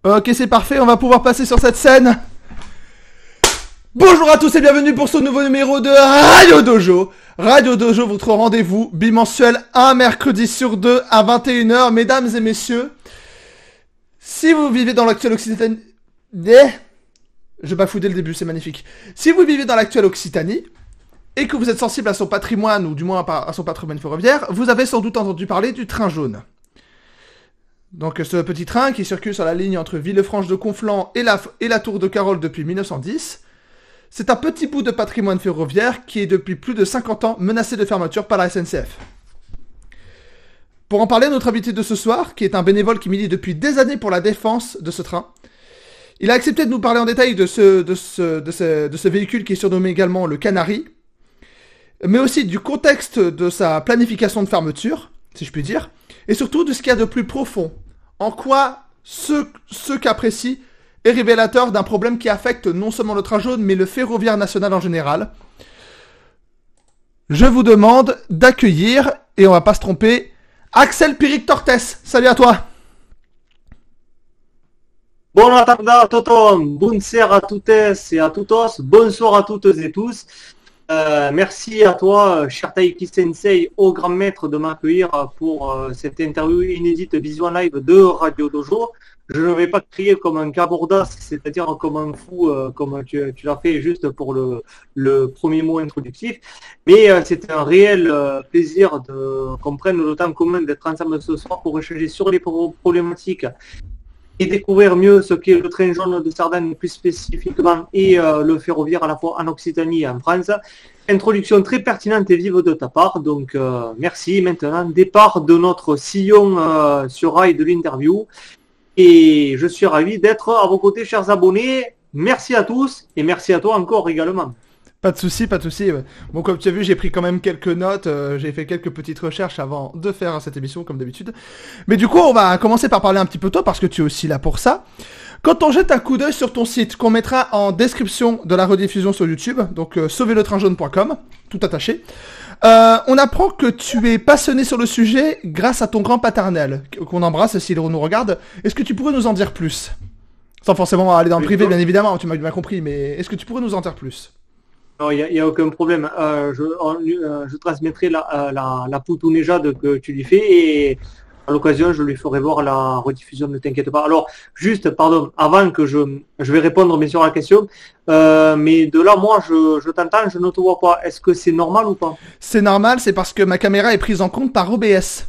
Ok, c'est parfait, on va pouvoir passer sur cette scène. Bonjour à tous et bienvenue pour ce nouveau numéro de Radio Dojo. Radio Dojo, votre rendez-vous bimensuel un mercredi sur deux à 21h. Mesdames et messieurs, si vous vivez dans l'actuelle Occitanie... Je bafoue dès le début, c'est magnifique. Si vous vivez dans l'actuelle Occitanie et que vous êtes sensible à son patrimoine, ou du moins à son patrimoine ferroviaire, vous avez sans doute entendu parler du train jaune. Donc ce petit train qui circule sur la ligne entre Villefranche-de-Conflans et la Tour de Carole depuis 1910, c'est un petit bout de patrimoine ferroviaire qui est depuis plus de 50 ans menacé de fermeture par la SNCF. Pour en parler, notre invité de ce soir, qui est un bénévole qui milite depuis des années pour la défense de ce train, il a accepté de nous parler en détail de ce véhicule qui est surnommé également le Canari, mais aussi du contexte de sa planification de fermeture, si je puis dire, et surtout de ce qu'il y a de plus profond. En quoi ce cas précis est révélateur d'un problème qui affecte non seulement le train jaune, mais le ferroviaire national en général. Je vous demande d'accueillir, et on va pas se tromper, Axel Piric Tortes. Salut à toi. Buona tarda a tutti, buonasera a tutte et a tous, bonsoir à toutes et tous. Merci à toi, cher Taiki Sensei, au grand maître, de m'accueillir pour cette interview inédite Vision Live de Radio Dojo. Je ne vais pas crier comme un cabourdas, c'est-à-dire comme un fou, comme tu l'as fait juste pour le premier mot introductif. Mais c'est un réel plaisir qu'on prenne le temps commun d'être ensemble ce soir pour échanger sur les problématiques et découvrir mieux ce qu'est le train jaune de Sardaigne plus spécifiquement et le ferroviaire à la fois en Occitanie et en France. Introduction très pertinente et vive de ta part, donc merci. Maintenant, départ de notre sillon sur rail de l'interview. Et je suis ravi d'être à vos côtés, chers abonnés. Merci à tous et merci à toi encore également. Pas de soucis, pas de soucis. Bon, comme tu as vu, j'ai pris quand même quelques notes, j'ai fait quelques petites recherches avant de faire cette émission, comme d'habitude. Mais du coup, on va commencer par parler un petit peu de toi, parce que tu es aussi là pour ça. Quand on jette un coup d'œil sur ton site, qu'on mettra en description de la rediffusion sur YouTube, donc sauverletrainjaune.com, tout attaché, on apprend que tu es passionné sur le sujet grâce à ton grand paternel, qu'on embrasse s'il nous regarde. Est-ce que tu pourrais nous en dire plus? Sans forcément aller dans le privé, bien évidemment, tu m'as bien compris, mais est-ce que tu pourrais nous en dire plus? Non, il y a aucun problème. Je transmettrai la poutounéjade que tu lui fais et à l'occasion, je lui ferai voir la rediffusion, ne t'inquiète pas. Alors, juste, pardon, avant que je vais répondre bien sûr à la question, mais de là, moi, je t'entends, je ne te vois pas. Est-ce que c'est normal ou pas? C'est normal, c'est parce que ma caméra est prise en compte par OBS.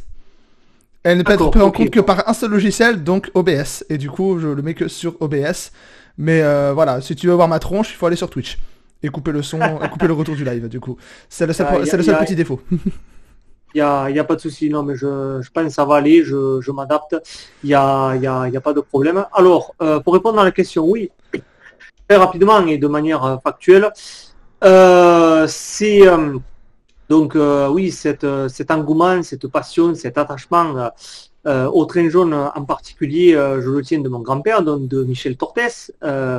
Elle ne peut être prise en compte que par un seul logiciel, donc OBS. Et du coup, je le mets que sur OBS. Mais voilà, si tu veux voir ma tronche, il faut aller sur Twitch. Et couper le son, couper le retour du live, du coup. C'est le seul petit défaut. Il y a pas de souci, non, mais je pense que ça va aller, je m'adapte, il y a pas de problème. Alors, pour répondre à la question, oui, très rapidement et de manière factuelle, c'est donc oui, cet engouement, cette passion, cet attachement au train jaune en particulier, je le tiens de mon grand-père, donc de Michel Tortes,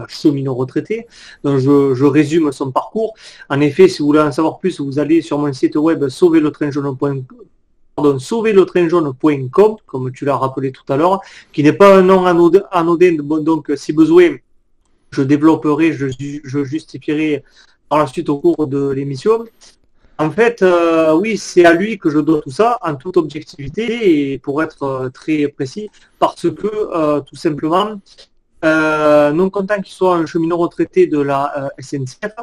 cheminot retraité. Donc je résume son parcours. En effet, si vous voulez en savoir plus, vous allez sur mon site web sauverletrainjaune.com, comme tu l'as rappelé tout à l'heure, qui n'est pas un nom anodin. Donc si besoin, je développerai, je justifierai par la suite au cours de l'émission. En fait, oui, c'est à lui que je dois tout ça, en toute objectivité, et pour être très précis, parce que, tout simplement, non content qu'il soit un cheminot retraité de la SNCF,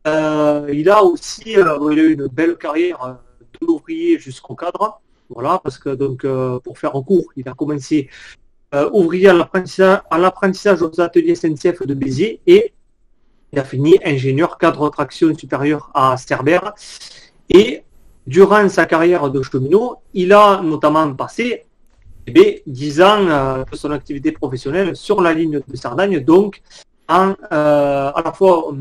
il a aussi il a une belle carrière de l'ouvrier jusqu'au cadre. Voilà, parce que donc, pour faire court, il a commencé ouvrier à l'apprentissage aux ateliers SNCF de Béziers, et il a fini ingénieur cadre traction supérieure à Cerbère. Et durant sa carrière de cheminot, il a notamment passé 10 ans de son activité professionnelle sur la ligne de Sardaigne, donc à la fois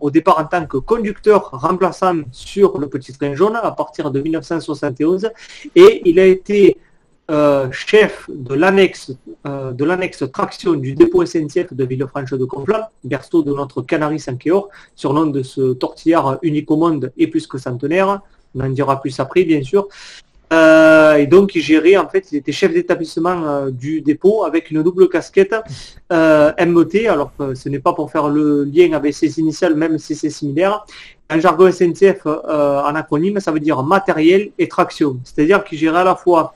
au départ en tant que conducteur remplaçant sur le petit train jaune à partir de 1971, et il a été chef de l'annexe traction du dépôt SNCF de Villefranche-de-Conflans, berceau de notre Canari Sankéor, surnom de ce tortillard unique au monde et plus que centenaire. On en dira plus après, bien sûr. Et donc il gérait, en fait, il était chef d'établissement du dépôt avec une double casquette MET. Alors ce n'est pas pour faire le lien avec ses initiales, même si c'est similaire. En jargon SNCF, en acronyme, ça veut dire matériel et traction. C'est-à-dire qu'il gérait à la fois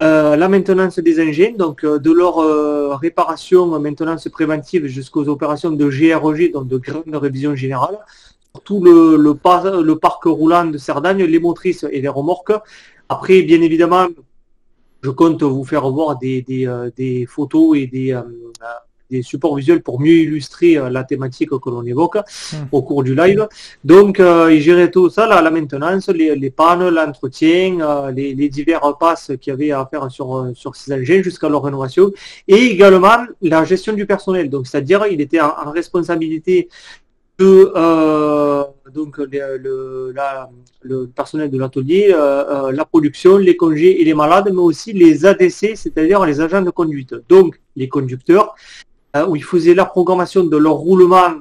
la maintenance des engins, donc de leur réparation, maintenance préventive jusqu'aux opérations de GRG, donc de grande révision générale, tout le parc roulant de Cerdagne, les motrices et les remorques. Après, bien évidemment, je compte vous faire voir des photos et des supports visuels pour mieux illustrer la thématique que l'on évoque au cours du live. Donc, il gérait tout ça, la maintenance, les pannes, l'entretien, les divers passes qu'il y avait à faire sur ces engins jusqu'à leur rénovation, et également la gestion du personnel. Donc, c'est-à-dire, il était en responsabilité de donc le personnel de l'atelier, la production, les congés et les malades, mais aussi les ADC, c'est-à-dire les agents de conduite. Donc, les conducteurs, où ils faisaient la programmation de leur roulement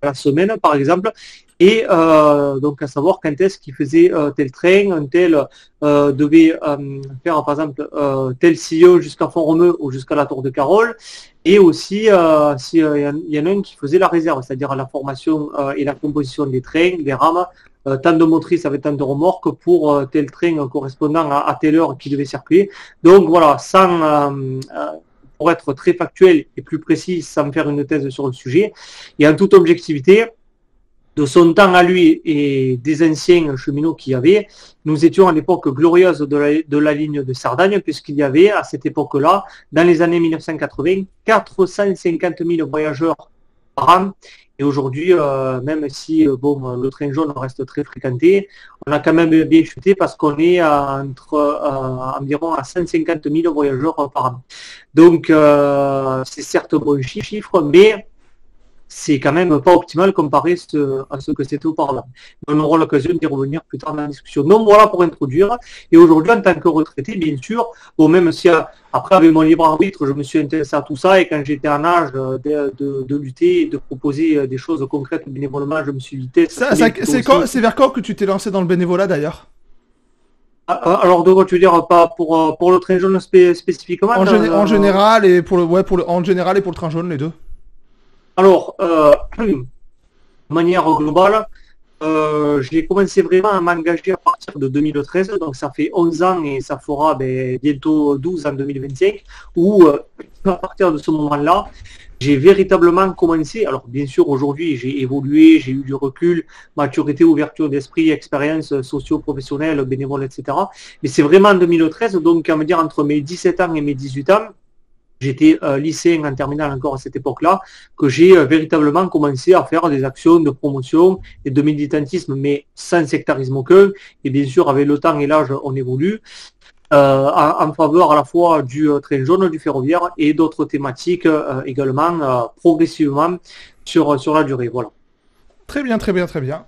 la semaine, par exemple, et donc à savoir quand est-ce qu'ils faisaient tel train, un tel devait faire par exemple tel sillon jusqu'à Font-Romeu ou jusqu'à la Tour de Carole, et aussi s'il y en a un qui faisait la réserve, c'est-à-dire la formation et la composition des trains, des rames, tant de motrices avec tant de remorques pour tel train correspondant à telle heure qui devait circuler. Donc voilà, pour être très factuel et plus précis, sans me faire une thèse sur le sujet, et en toute objectivité, de son temps à lui et des anciens cheminots qu'il y avait, nous étions à l'époque glorieuse de la ligne de Cerdagne, puisqu'il y avait à cette époque-là, dans les années 1980, 450 000 voyageurs par an. Et aujourd'hui, même si le train jaune reste très fréquenté, on a quand même bien chuté parce qu'on est environ à 150 000 voyageurs par an. Donc, c'est certes bon chiffre, mais c'est quand même pas optimal comparé à ce que c'était auparavant. On aura l'occasion d'y revenir plus tard dans la discussion. Donc voilà pour introduire. Et aujourd'hui, en tant que retraité, bien sûr, même si après avec mon libre arbitre, je me suis intéressé à tout ça, et quand j'étais en âge de lutter et de proposer des choses concrètes bénévolement, je me suis dit... C'est vers quand que tu t'es lancé dans le bénévolat d'ailleurs? Alors de quoi tu veux dire, pas pour le train jaune spécifiquement en général et pour en général et pour le train jaune, les deux. Alors, de manière globale, j'ai commencé vraiment à m'engager à partir de 2013, donc ça fait 11 ans et ça fera bientôt 12 en 2025, où à partir de ce moment-là, j'ai véritablement commencé. Alors bien sûr, aujourd'hui, j'ai évolué, j'ai eu du recul, maturité, ouverture d'esprit, expérience socio-professionnelle, bénévole, etc. Mais c'est vraiment en 2013, donc à me dire entre mes 17 ans et mes 18 ans, j'étais lycéen en terminale encore à cette époque-là, que j'ai véritablement commencé à faire des actions de promotion et de militantisme, mais sans sectarisme aucun. Et bien sûr, avec le temps et l'âge, on évolue en faveur à la fois du train jaune, du ferroviaire et d'autres thématiques également progressivement sur la durée. Voilà. Très bien, très bien, très bien.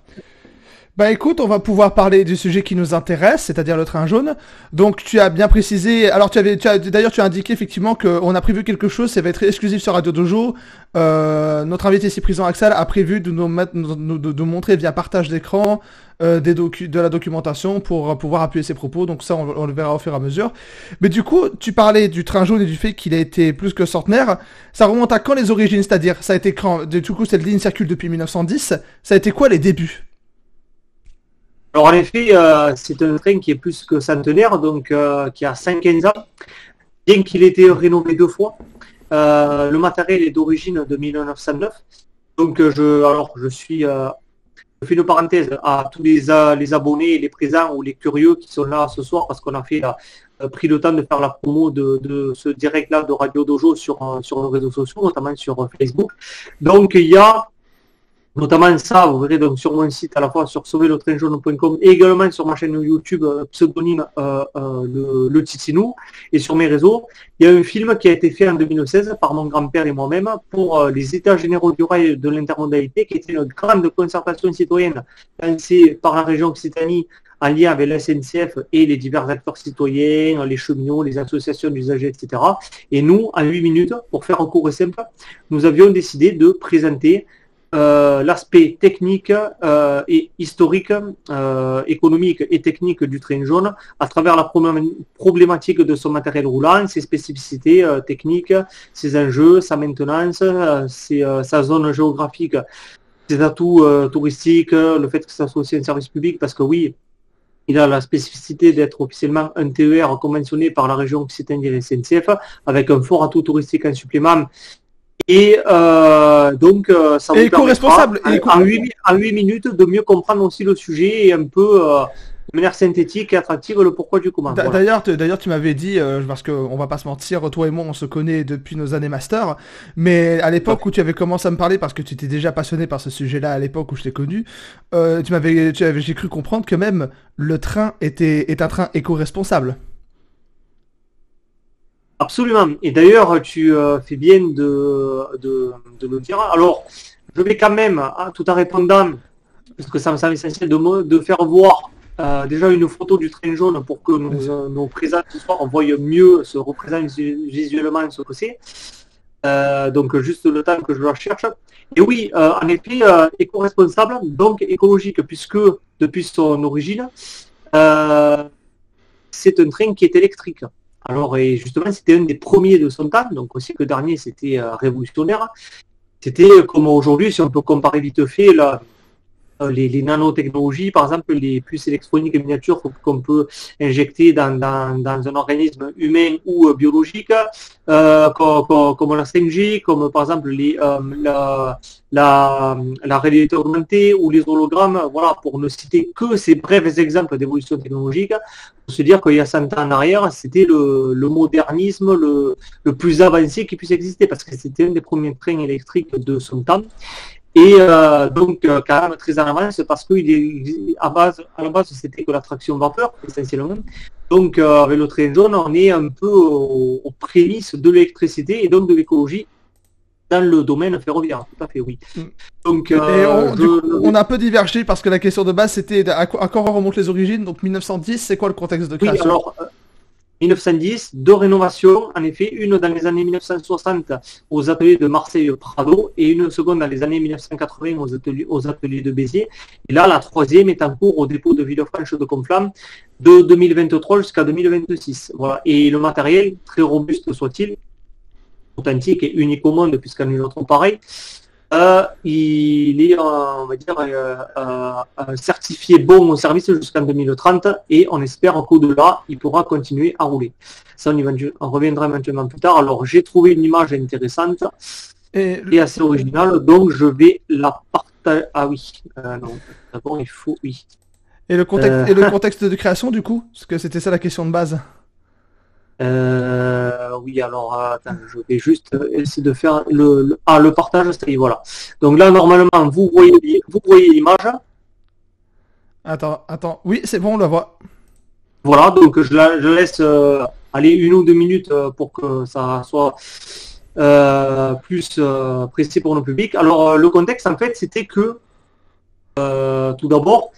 Bah écoute, on va pouvoir parler du sujet qui nous intéresse, c'est-à-dire le train jaune. Donc tu as bien précisé, alors d'ailleurs tu as indiqué effectivement qu'on a prévu quelque chose, ça va être exclusif sur Radio Dojo. Notre invité ici présent, Axel, a prévu de nous montrer via partage d'écran de la documentation pour pouvoir appuyer ses propos, donc ça on le verra au fur et à mesure. Mais du coup, tu parlais du train jaune et du fait qu'il a été plus que centenaire. Ça remonte à quand les origines, c'est-à-dire ça a été quand, du coup cette ligne circule depuis 1910, ça a été quoi les débuts? Alors en effet, c'est un train qui est plus que centenaire, donc qui a 115 ans, bien qu'il ait été rénové 2 fois. Le matériel est d'origine de 1909. Donc je fais une parenthèse à tous les abonnés, les présents ou les curieux qui sont là ce soir, parce qu'on a pris le temps de faire la promo de ce direct-là de Radio Dojo sur nos réseaux sociaux, notamment sur Facebook. Donc il y a notamment ça, vous verrez donc sur mon site à la fois sur sauverletrainjaune.com et également sur ma chaîne YouTube pseudonyme le Titinou, et sur mes réseaux. Il y a un film qui a été fait en 2016 par mon grand-père et moi-même pour les États généraux du rail de l'intermodalité, qui était une grande concertation citoyenne lancée par la région Occitanie en lien avec la SNCF et les divers acteurs citoyens, les cheminots, les associations d'usagers, etc. Et nous, en 8 minutes, pour faire un court et simple, nous avions décidé de présenter l'aspect technique et historique, économique et technique du train jaune à travers la problématique de son matériel roulant, ses spécificités techniques, ses enjeux, sa maintenance, sa zone géographique, ses atouts touristiques, le fait que ça soit aussi un service public, parce que oui, il a la spécificité d'être officiellement un TER conventionné par la région Occitanie et la SNCF, avec un fort atout touristique en supplément. Et donc, ça vous permettra en 8 minutes de mieux comprendre aussi le sujet et un peu de manière synthétique et attractive le pourquoi du comment. D'ailleurs, tu m'avais dit, parce qu'on va pas se mentir, toi et moi on se connaît depuis nos années master, mais à l'époque où tu avais commencé à me parler, parce que tu étais déjà passionné par ce sujet-là à l'époque où je t'ai connu, j'ai cru comprendre que même le train est un train éco-responsable. Absolument. Et d'ailleurs, tu fais bien de le dire. Alors, je vais quand même, tout en répondant, parce que ça me semble essentiel, de faire voir déjà une photo du train jaune pour que nos présents ce soir voient mieux, se représentent visuellement ce que c'est. Donc, juste le temps que je la cherche. Et oui, en effet, éco-responsable, donc écologique, puisque depuis son origine, c'est un train qui est électrique. Alors, et justement, c'était un des premiers de son temps, donc aussi que le dernier, c'était révolutionnaire. C'était comme aujourd'hui, si on peut comparer vite fait, les nanotechnologies, par exemple, les puces électroniques miniatures qu'on peut injecter dans un organisme humain ou biologique, comme la 5G, comme par exemple la réalité augmentée ou les hologrammes, voilà, pour ne citer que ces brefs exemples d'évolution technologique, pour se dire qu'il y a 100 ans en arrière, c'était le modernisme le plus avancé qui puisse exister, parce que c'était un des premiers trains électriques de son temps. Et donc quand même très en avance, parce que à la base c'était que la traction vapeur essentiellement. Donc avec le train jaune, on est un peu aux prémices de l'électricité et donc de l'écologie dans le domaine ferroviaire. Tout à fait, oui. Donc on a un peu divergé parce que la question de base c'était à quand remontent les origines. Donc 1910, c'est quoi le contexte de création? Oui, alors 1910, deux rénovations, en effet, une dans les années 1960 aux ateliers de Marseille-Prado et une seconde dans les années 1980 aux ateliers de Béziers. Et là, la troisième est en cours au dépôt de Villefranche de Conflans de 2023 jusqu'à 2026. Voilà. Et le matériel, très robuste soit-il, authentique et unique au monde, puisqu'on est notre pareil, il est, on va dire, certifié bon au service jusqu'en 2030 et on espère qu'au-delà, il pourra continuer à rouler. Ça, on reviendra éventuellement plus tard. Alors, j'ai trouvé une image intéressante et assez originale, donc je vais la partager. Ah oui, non, d'abord il faut, oui. Et le contexte de création, du coup? Parce que c'était ça la question de base. Oui, alors attends, je vais juste essayer de faire le partage, c'est voilà. Donc là, normalement, vous voyez l'image. Attends, oui, c'est bon, on la voit. Voilà, donc je laisse aller 1 ou 2 minutes pour que ça soit plus précis pour nos publics. Alors le contexte, en fait, c'était que tout d'abord,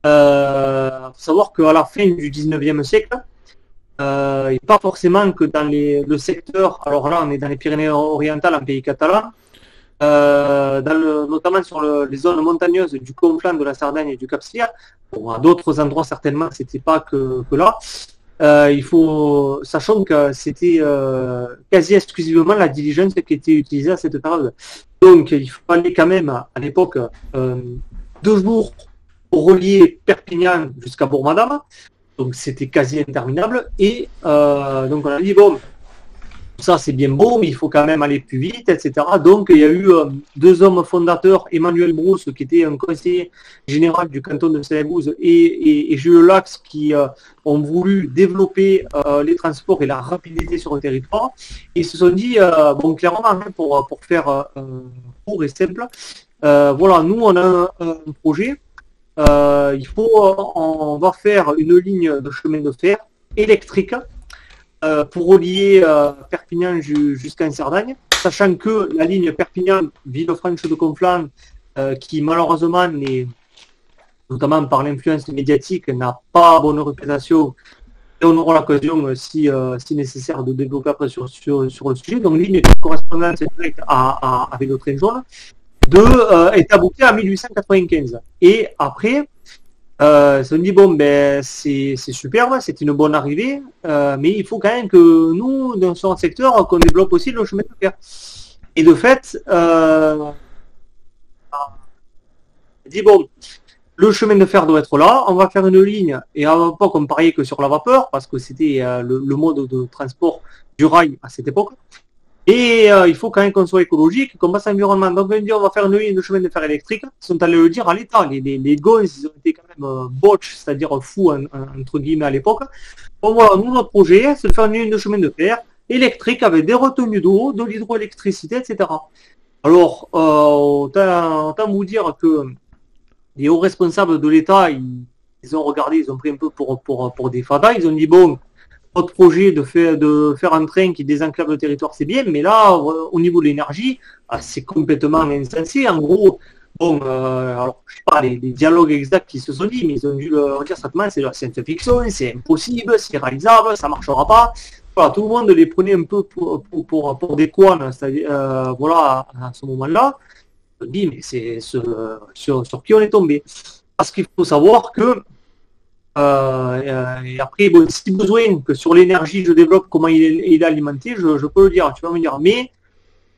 faut savoir qu'à la fin du 19e siècle, et pas forcément que dans le secteur, alors là on est dans les Pyrénées-Orientales en pays catalan, notamment sur les zones montagneuses du Conflans, de la Sardaigne et du Cap-Sir. Bon, à d'autres endroits certainement c'était pas que là. Sachant que c'était quasi exclusivement la diligence qui était utilisée à cette période. Donc il fallait quand même à l'époque 2 jours pour relier Perpignan jusqu'à Bourg-Madame. Donc c'était quasi interminable. Et donc on a dit, bon, ça c'est bien beau, mais il faut quand même aller plus vite, etc. Donc il y a eu 2 hommes fondateurs, Emmanuel Brousse, qui était un conseiller général du canton de Saint-Gouze, et Jules Lax, qui ont voulu développer les transports et la rapidité sur le territoire. Et ils se sont dit, bon, clairement, hein, pour faire court et simple, voilà, nous on a un projet. On va faire une ligne de chemin de fer électrique pour relier Perpignan jusqu'en Sardaigne, sachant que la ligne Perpignan-Villefranche de Conflans, qui malheureusement, notamment par l'influence médiatique, n'a pas bonne réputation, et on aura l'occasion, si nécessaire, de développer après sur le sujet. Donc ligne correspondante directe avec le train jaune. est abouti en 1895. Et après, ils se sont dit, bon, ben, c'est superbe, c'est une bonne arrivée, mais il faut quand même que nous, dans ce secteur, qu'on développe aussi le chemin de fer. Et de fait, on dit, bon, le chemin de fer doit être là, on va faire une ligne, et à l'époque, on pariait que sur la vapeur, parce que c'était le mode de transport du rail à cette époque. Et il faut quand même qu'on soit écologique, qu'on passe à l'environnement. Donc on dit on va faire une ligne de chemin de fer électrique. Ils sont allés le dire à l'État. Les gosses, ils ont été quand même botch, c'est-à-dire fous entre guillemets à l'époque. Bon voilà, nous notre projet, c'est de faire une ligne de chemin de fer électrique avec des retenues d'eau, de l'hydroélectricité, etc. Alors, autant vous dire que les hauts responsables de l'État, ils ont regardé, ils ont pris un peu pour des fadas. Ils ont dit bon, votre projet de faire un train qui désenclave le territoire, c'est bien, mais là, au niveau de l'énergie, c'est complètement insensé. En gros, bon, alors, je sais pas les dialogues exacts qui se sont dit, mais ils ont dû leur dire certainement, c'est de la science-fiction, c'est impossible, c'est réalisable, ça marchera pas. Voilà, tout le monde les prenait un peu pour des couanes, c'est-à-dire, voilà, à ce moment-là. Je me dis, mais c'est sur qui on est tombé. Parce qu'il faut savoir que et après, bon, si besoin que sur l'énergie je développe comment il est alimenté, je peux le dire, tu vas me dire. Mais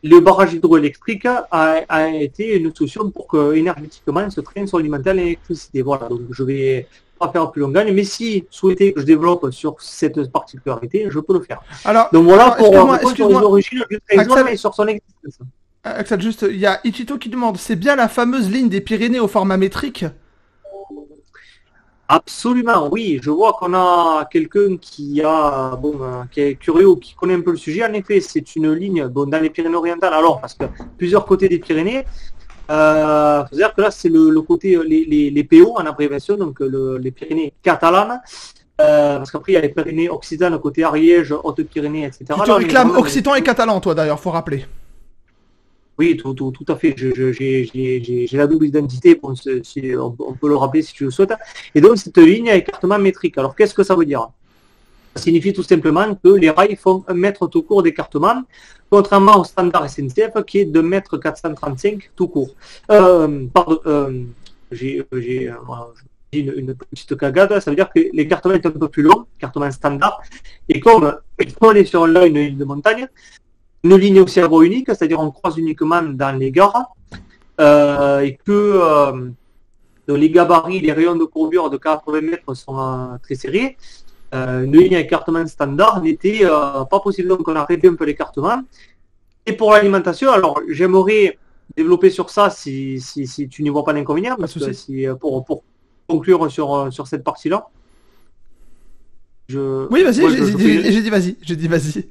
le barrage hydroélectrique a été une solution pour que énergétiquement ce train soit alimenté à l'électricité. Voilà, donc je vais pas faire plus longue, mais si souhaitez que je développe sur cette particularité, je peux le faire. Alors, donc voilà pour sur les origines du train jaune et sur son existence. Axel, juste, il y a Ichito qui demande, c'est bien la fameuse ligne des Pyrénées au format métrique? Absolument, oui. Je vois qu'on a quelqu'un qui est curieux ou qui connaît un peu le sujet. En effet, c'est une ligne dans les Pyrénées-Orientales. Alors, parce que plusieurs côtés des Pyrénées, faut dire que là, c'est le côté les PO en abréviation, donc les Pyrénées catalanes. Parce qu'après, il y a les Pyrénées occitanes côté Ariège, Haute-Pyrénées, etc. Tu te réclames occitan et catalan, toi d'ailleurs, faut rappeler. Oui, tout à fait. J'ai la double identité, bon, on peut le rappeler si tu le souhaites. Et donc, cette ligne a écartement métrique. Alors, qu'est-ce que ça veut dire? Ça signifie tout simplement que les rails font 1 mètre tout court d'écartement, contrairement au standard SNCF qui est de 1,435 m tout court. J'ai une petite cagade, ça veut dire que l'écartement est un peu plus long, écartement standard. Et comme on est sur là une ligne de montagne, une ligne aussi à voie unique, c'est-à-dire on croise uniquement dans les gares, et que les gabarits, les rayons de courbure de 80 mètres sont très serrés, une ligne à écartement standard n'était pas possible. Donc on a réduit un peu l'écartement. Et pour l'alimentation, alors j'aimerais développer sur ça si tu n'y vois pas d'inconvénient, parce que pour conclure sur cette partie-là. Oui, vas-y, j'ai dit vas-y.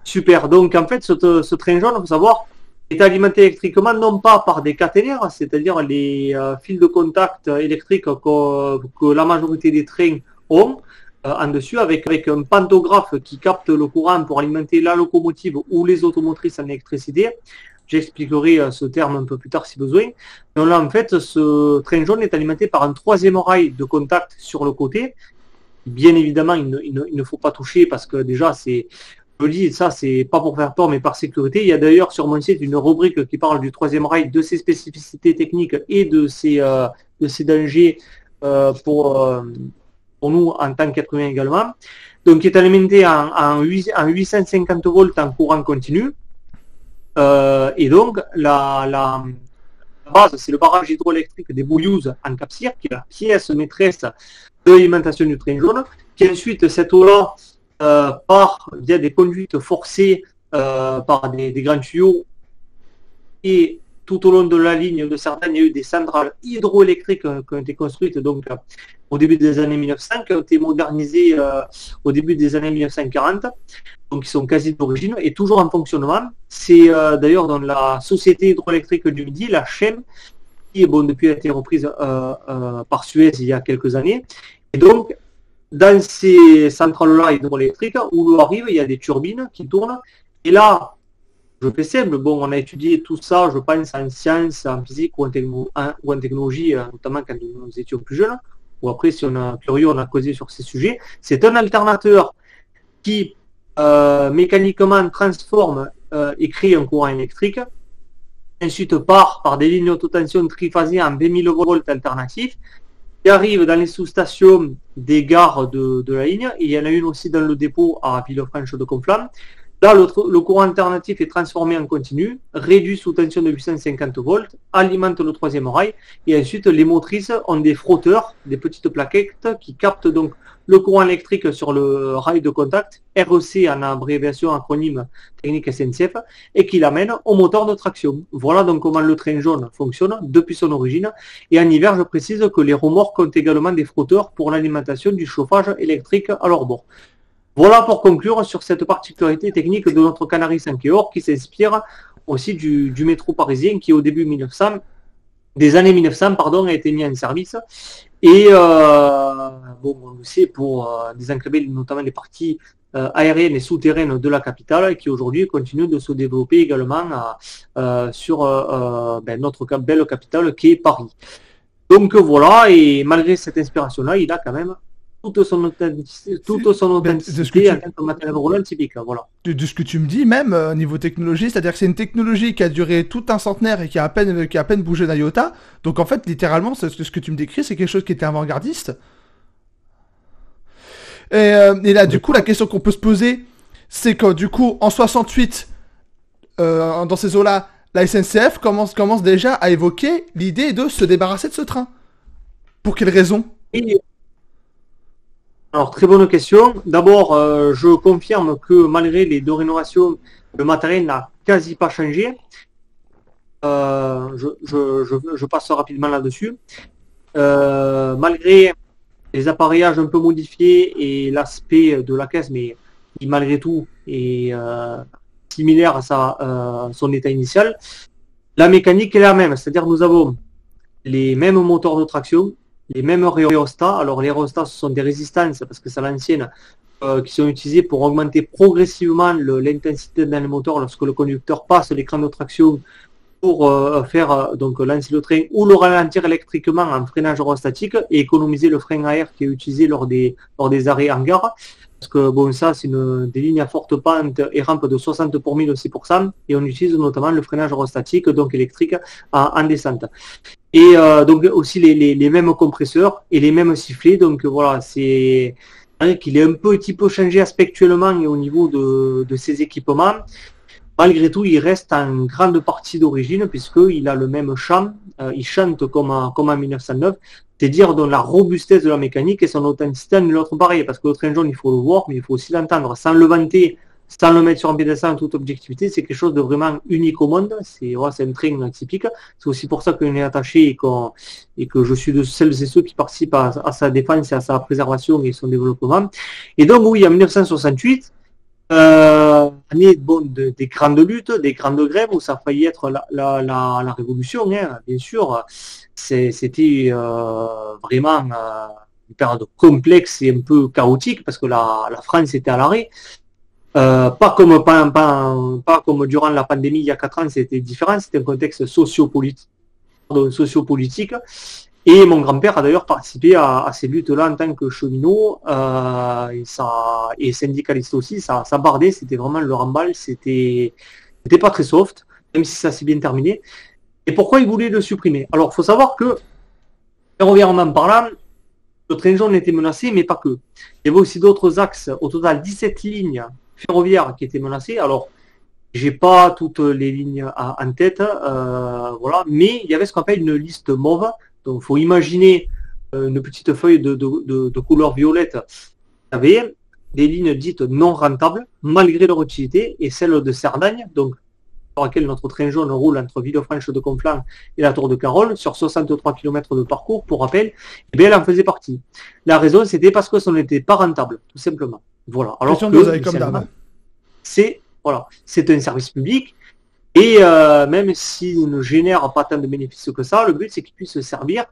Super. Donc en fait, ce train jaune, il faut savoir, est alimenté électriquement non pas par des caténaires, c'est-à-dire les fils de contact électriques que la majorité des trains ont en dessus, avec un pantographe qui capte le courant pour alimenter la locomotive ou les automotrices en électricité. J'expliquerai ce terme un peu plus tard si besoin. Donc là, en fait, ce train jaune est alimenté par un troisième rail de contact sur le côté. Bien évidemment, il ne faut pas toucher parce que déjà, je dis ça, c'est pas pour faire peur, mais par sécurité. Il y a d'ailleurs sur mon site une rubrique qui parle du troisième rail, de ses spécificités techniques et de ses dangers pour nous en tant qu'être humain également. Donc, il est alimenté en 850 volts en courant continu. Et donc, la base, c'est le barrage hydroélectrique des Bouillouzes en Cap-Cyr, qui est la pièce maîtresse de l'alimentation du train jaune, qui ensuite, cette eau-là, part via des conduites forcées par des grands tuyaux, et tout au long de la ligne de Cerdagne, il y a eu des centrales hydroélectriques qui ont été construites donc au début des années 1900, qui ont été modernisées au début des années 1940, donc ils sont quasi d'origine et toujours en fonctionnement. C'est d'ailleurs dans la Société hydroélectrique du Midi, la CHEM, qui depuis a été reprise par Suez il y a quelques années. Et donc, dans ces centrales-là hydroélectriques, où l'eau arrive, il y a des turbines qui tournent. Et là, je fais simple, bon, on a étudié tout ça, je pense, en sciences, en physique ou en technologie, notamment quand nous étions plus jeunes, ou après, si on a curieux, on a causé sur ces sujets. C'est un alternateur qui, mécaniquement, transforme et crée un courant électrique. ensuite part par des lignes haute tension triphasées en 20 000 volts alternatifs, qui arrivent dans les sous-stations des gares de la ligne. Et il y en a une aussi dans le dépôt à Villefranche de Conflans. Là, le courant alternatif est transformé en continu, réduit sous tension de 850 volts, alimente le troisième rail, et ensuite les motrices ont des frotteurs, des petites plaquettes qui captent donc le courant électrique sur le rail de contact, REC en abréviation acronyme technique SNCF, et qui l'amène au moteur de traction. Voilà donc comment le train jaune fonctionne depuis son origine. Et en hiver, je précise que les remorques ont également des frotteurs pour l'alimentation du chauffage électrique à leur bord. Voilà pour conclure sur cette particularité technique de notre Canari 5 Or qui s'inspire aussi du métro parisien qui au début des années 1900 a été mis en service. Et on le sait pour désenclaver notamment les parties aériennes et souterraines de la capitale et qui aujourd'hui continue de se développer également sur notre belle capitale qui est Paris. Donc voilà, et malgré cette inspiration-là, il a quand même toute son authenticité en tant que matériel roulant typique. Voilà. De ce que tu me dis, même niveau technologie, c'est-à-dire que c'est une technologie qui a duré tout un centenaire et qui a à peine bougé d'un iota. Donc en fait, littéralement, ce que tu me décris, c'est quelque chose qui était avant-gardiste. Et là, du coup, la question qu'on peut se poser, c'est que du coup, en 68, dans ces eaux-là, la SNCF commence déjà à évoquer l'idée de se débarrasser de ce train. Pour quelle raison ? Alors, très bonne question. D'abord, je confirme que malgré les deux rénovations, le matériel n'a quasi pas changé. Je passe rapidement là-dessus. Malgré les appareillages un peu modifiés et l'aspect de la caisse, mais qui malgré tout est similaire à son état initial, la mécanique est la même. C'est-à-dire nous avons les mêmes moteurs de traction, les mêmes rhéostats. Alors les rhéostats, ce sont des résistances, parce que c'est à l'ancienne, qui sont utilisées pour augmenter progressivement l'intensité dans le moteur lorsque le conducteur passe l'écran de traction pour donc lancer le train ou le ralentir électriquement en freinage aérostatique et économiser le frein à air qui est utilisé lors des arrêts en gare. Parce que bon, ça, c'est des lignes à forte pente et rampe de 60 pour 1000 aussi pour ça. Et on utilise notamment le freinage aérostatique, donc électrique, en descente. Et donc aussi les mêmes compresseurs et les mêmes sifflets. Donc voilà, c'est vrai qu'il est un petit peu changé aspectuellement et au niveau de ses équipements. Malgré tout, il reste en grande partie d'origine puisqu'il a le même chant, il chante comme en 1909, c'est dire dans la robustesse de la mécanique et son authenticité en l'autre pareil, parce que le train jaune, il faut le voir, mais il faut aussi l'entendre, sans le vanter, sans le mettre sur un piédestal en toute objectivité, c'est quelque chose de vraiment unique au monde, c'est un train typique, c'est aussi pour ça qu'on est attaché et que je suis de celles et ceux qui participent à sa défense et à sa préservation et son développement. Et donc oui, en 1968, année des grandes luttes, des grandes grèves où ça a failli être la révolution, hein, bien sûr. C'était vraiment une période complexe et un peu chaotique parce que la France était à l'arrêt. Pas comme durant la pandémie il y a 4 ans, c'était différent, c'était un contexte sociopolitique. Et mon grand-père a d'ailleurs participé à ces luttes-là en tant que cheminot et syndicaliste aussi. Ça bardait, c'était vraiment le rembal, c'était pas très soft, même si ça s'est bien terminé. Et pourquoi il voulait le supprimer? Alors, il faut savoir que, ferroviairement parlant, le train jaune était menacé, mais pas que. Il y avait aussi d'autres axes, au total 17 lignes ferroviaires qui étaient menacées. Alors, j'ai pas toutes les lignes en tête, voilà, mais il y avait ce qu'on appelle une liste mauve. Donc, il faut imaginer une petite feuille de couleur violette. Il y avait des lignes dites non rentables, malgré leur utilité, et celle de Cerdagne, donc, sur laquelle notre train jaune roule entre Villefranche de Conflans et la Tour de Carol, sur 63 km de parcours, pour rappel, eh bien, elle en faisait partie. La raison, c'était parce que ça n'était pas rentable, tout simplement. Voilà. Alors que, c'est un service public, et même s'il ne génère pas tant de bénéfices que ça, le but c'est qu'il puisse servir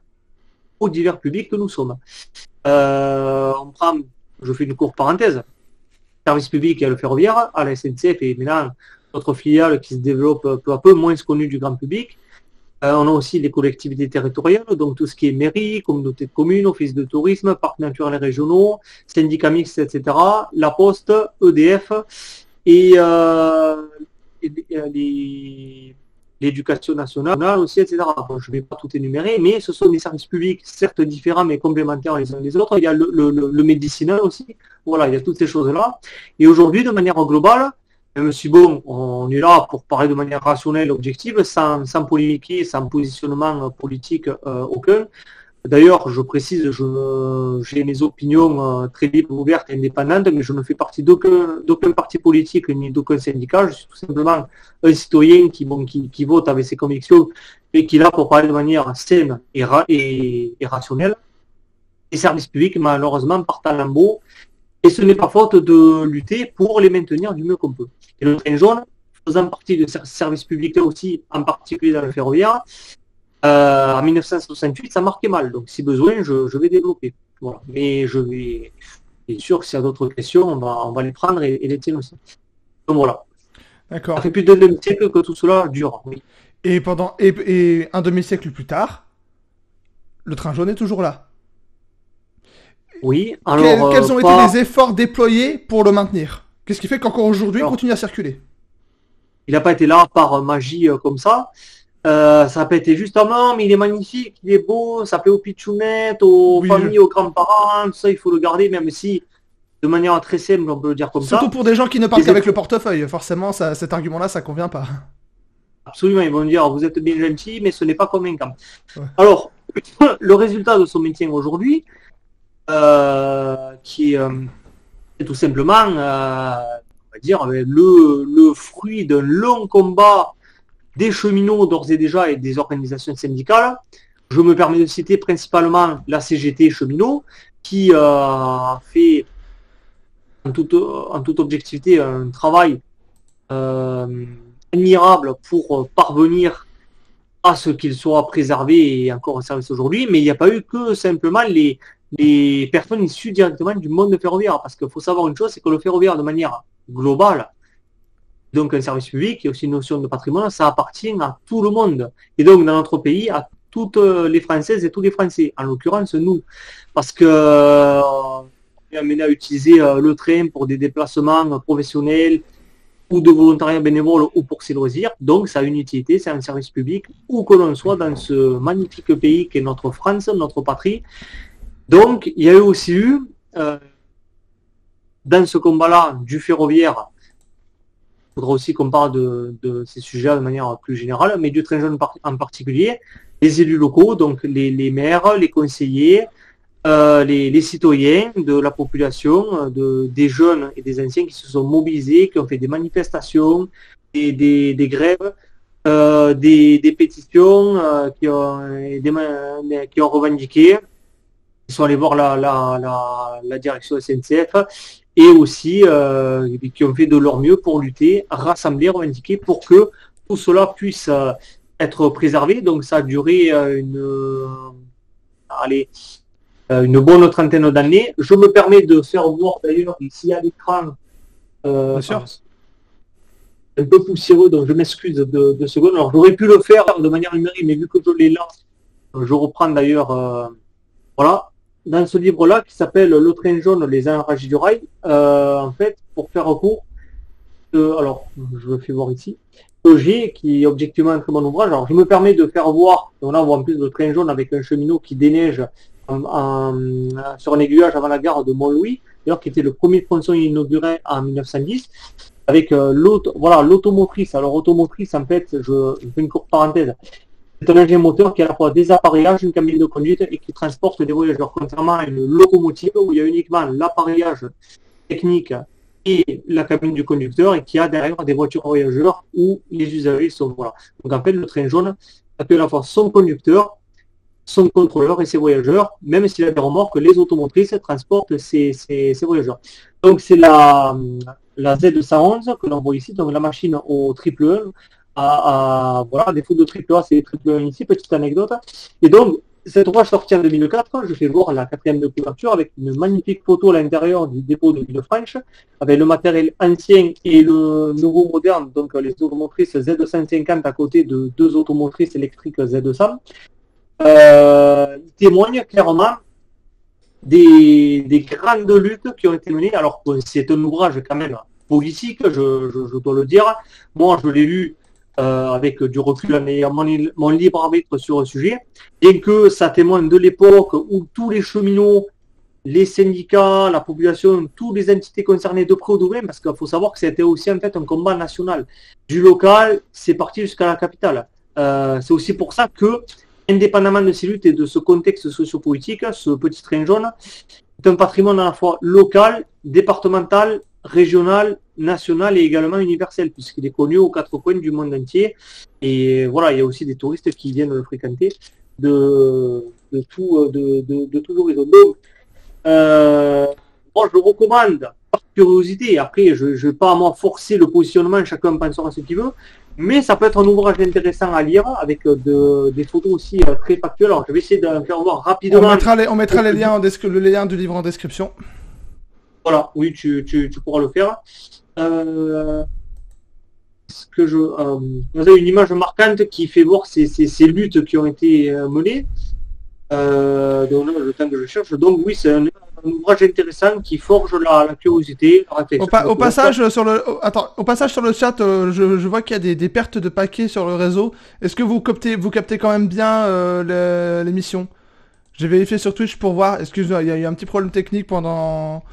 aux divers publics que nous sommes. Je fais une courte parenthèse, service public, il y a le ferroviaire, à la SNCF et maintenant notre filiale qui se développe peu à peu, moins connue du grand public. On a aussi les collectivités territoriales, donc tout ce qui est mairie, communauté de communes, office de tourisme, parcs naturels régionaux, syndicats mixtes, etc. La Poste, EDF et l'éducation nationale aussi, etc. Bon, je ne vais pas tout énumérer, mais ce sont des services publics, certes différents, mais complémentaires les uns les autres. Il y a le médicinal aussi. Voilà, il y a toutes ces choses-là. Et aujourd'hui, de manière globale, même si bon, on est là pour parler de manière rationnelle, objective, sans polémiquer, sans positionnement politique aucun. D'ailleurs, je précise, j'ai mes opinions très libres, ouvertes et indépendantes, mais je ne fais partie d'aucun parti politique ni d'aucun syndicat. Je suis tout simplement un citoyen qui vote avec ses convictions et qui est là pour parler de manière saine et rationnelle. Les services publics, malheureusement, partent en lambeaux. Et ce n'est pas faute de lutter pour les maintenir du mieux qu'on peut. Et le train jaune, faisant partie de services publics aussi, en particulier dans le ferroviaire, en 1968, ça marquait mal. Donc, si besoin, je vais développer. Voilà. Mais je vais, bien sûr que s'il y a d'autres questions, on va les prendre et les tiennes aussi. Donc voilà. D'accord. Ça fait plus d'un demi-siècle que tout cela dure. Oui. Et un demi-siècle plus tard, le train jaune est toujours là. Oui. Alors, quels ont été les efforts déployés pour le maintenir? Qu'est-ce qui fait qu'encore aujourd'hui, il continue à circuler? Il n'a pas été là par magie comme ça. Ça n'a pas été juste, ah non, mais il est magnifique, il est beau, ça plaît aux pitchounettes, aux familles, aux grands-parents, tout ça, il faut le garder, même si, de manière très simple, on peut le dire comme ça. Surtout pour des gens qui ne parlent qu'avec le portefeuille, forcément, cet argument-là, ça convient pas. Absolument, ils vont dire, vous êtes bien gentil, mais ce n'est pas convaincant. Ouais. Alors, le résultat de son maintien aujourd'hui, qui est tout simplement, on va dire, le fruit d'un long combat des cheminots d'ores et déjà et des organisations syndicales. Je me permets de citer principalement la CGT cheminots, qui a fait en toute objectivité un travail admirable pour parvenir à ce qu'il soit préservé et encore en service aujourd'hui, mais il n'y a pas eu que simplement les personnes issues directement du monde ferroviaire, parce qu'il faut savoir une chose, c'est que le ferroviaire de manière globale, donc un service public, il y a aussi une notion de patrimoine, ça appartient à tout le monde. Et donc dans notre pays, à toutes les Françaises et tous les Français, en l'occurrence nous. Parce que on est amené à utiliser le train pour des déplacements professionnels ou de volontariat bénévole ou pour ses loisirs. Donc ça a une utilité, c'est un service public, où que l'on soit dans ce magnifique pays qu'est notre France, notre patrie. Donc il y a aussi eu, dans ce combat-là du ferroviaire, il faudra aussi qu'on parle de ces sujets de manière plus générale, mais du train jaune en particulier, les élus locaux, donc les maires, les conseillers, les citoyens de la population, des jeunes et des anciens qui se sont mobilisés, qui ont fait des manifestations, des grèves, des pétitions, qui ont revendiqué, qui sont allés voir la direction SNCF, et aussi qui ont fait de leur mieux pour lutter, rassembler, revendiquer, pour que tout cela puisse être préservé. Donc ça a duré une bonne trentaine d'années. Je me permets de faire voir d'ailleurs ici à l'écran, un peu poussiéreux, donc je m'excuse de secondes. Alors j'aurais pu le faire de manière numérique, mais vu que je l'ai là, je reprends d'ailleurs, voilà. Dans ce livre-là, qui s'appelle Le train jaune, les enrages du rail, en fait, pour faire recours, alors, je le fais voir ici, G, qui est objectivement un très bon ouvrage. Alors, je me permets de faire voir, on voit en plus le train jaune avec un cheminot qui déneige sur un aiguillage avant la gare de Mont-Louis, d'ailleurs, qui était le premier tronçon inauguré en 1910, avec l'automotrice. Alors, automotrice, en fait, je fais une courte parenthèse. C'est un engin moteur qui a à la fois des appareillages, une cabine de conduite et qui transporte des voyageurs, contrairement à une locomotive où il y a uniquement l'appareillage technique et la cabine du conducteur et qui a derrière des voitures voyageurs où les usagers sont. Voilà. Donc en fait, le train jaune a à la fois son conducteur, son contrôleur et ses voyageurs, même s'il a des remorques, les automotrices transportent ces voyageurs. Donc c'est la Z111 que l'on voit ici, donc la machine au triple 1. Voilà, défaut de triple A, c'est les triple 1 ici, petite anecdote. Et donc, cette ouvrage sortie en 2004, je fais voir la 4e de couverture avec une magnifique photo à l'intérieur du dépôt de Villefranche, avec le matériel ancien et le nouveau moderne, donc les automotrices Z150 à côté de deux automotrices électriques Z100. Il témoigne clairement des grandes luttes qui ont été menées. Alors, c'est un ouvrage quand même politique, je dois le dire. Moi, je l'ai lu avec du recul en ayant mon libre arbitre sur le sujet, bien que ça témoigne de l'époque où tous les cheminots, les syndicats, la population, toutes les entités concernées de près ou de loin, parce qu'il faut savoir que c'était aussi en fait un combat national. Du local, c'est parti jusqu'à la capitale. C'est aussi pour ça que, indépendamment de ces luttes et de ce contexte sociopolitique, ce petit train jaune est un patrimoine à la fois local, départemental, régional, national et également universel, puisqu'il est connu aux quatre coins du monde entier. Et voilà, il y a aussi des touristes qui viennent le fréquenter de tout horizon. Donc, moi, je le recommande par curiosité. Après, je ne vais pas moi forcer le positionnement, chacun pensera ce qu'il veut. Mais ça peut être un ouvrage intéressant à lire avec des photos aussi très factuelles. Alors, je vais essayer de faire voir rapidement. On mettra les liens le lien du livre en description. Voilà, oui, tu pourras le faire. Vous avez une image marquante qui fait voir ces luttes qui ont été menées. Donc là, le temps que je cherche. Donc oui, c'est un ouvrage intéressant qui forge la curiosité, la réflexion. Au passage sur le chat, je vois qu'il y a des pertes de paquets sur le réseau. Est-ce que vous captez quand même bien l'émission? J'ai vérifié sur Twitch pour voir. Excuse-moi, il y a eu un petit problème technique pendant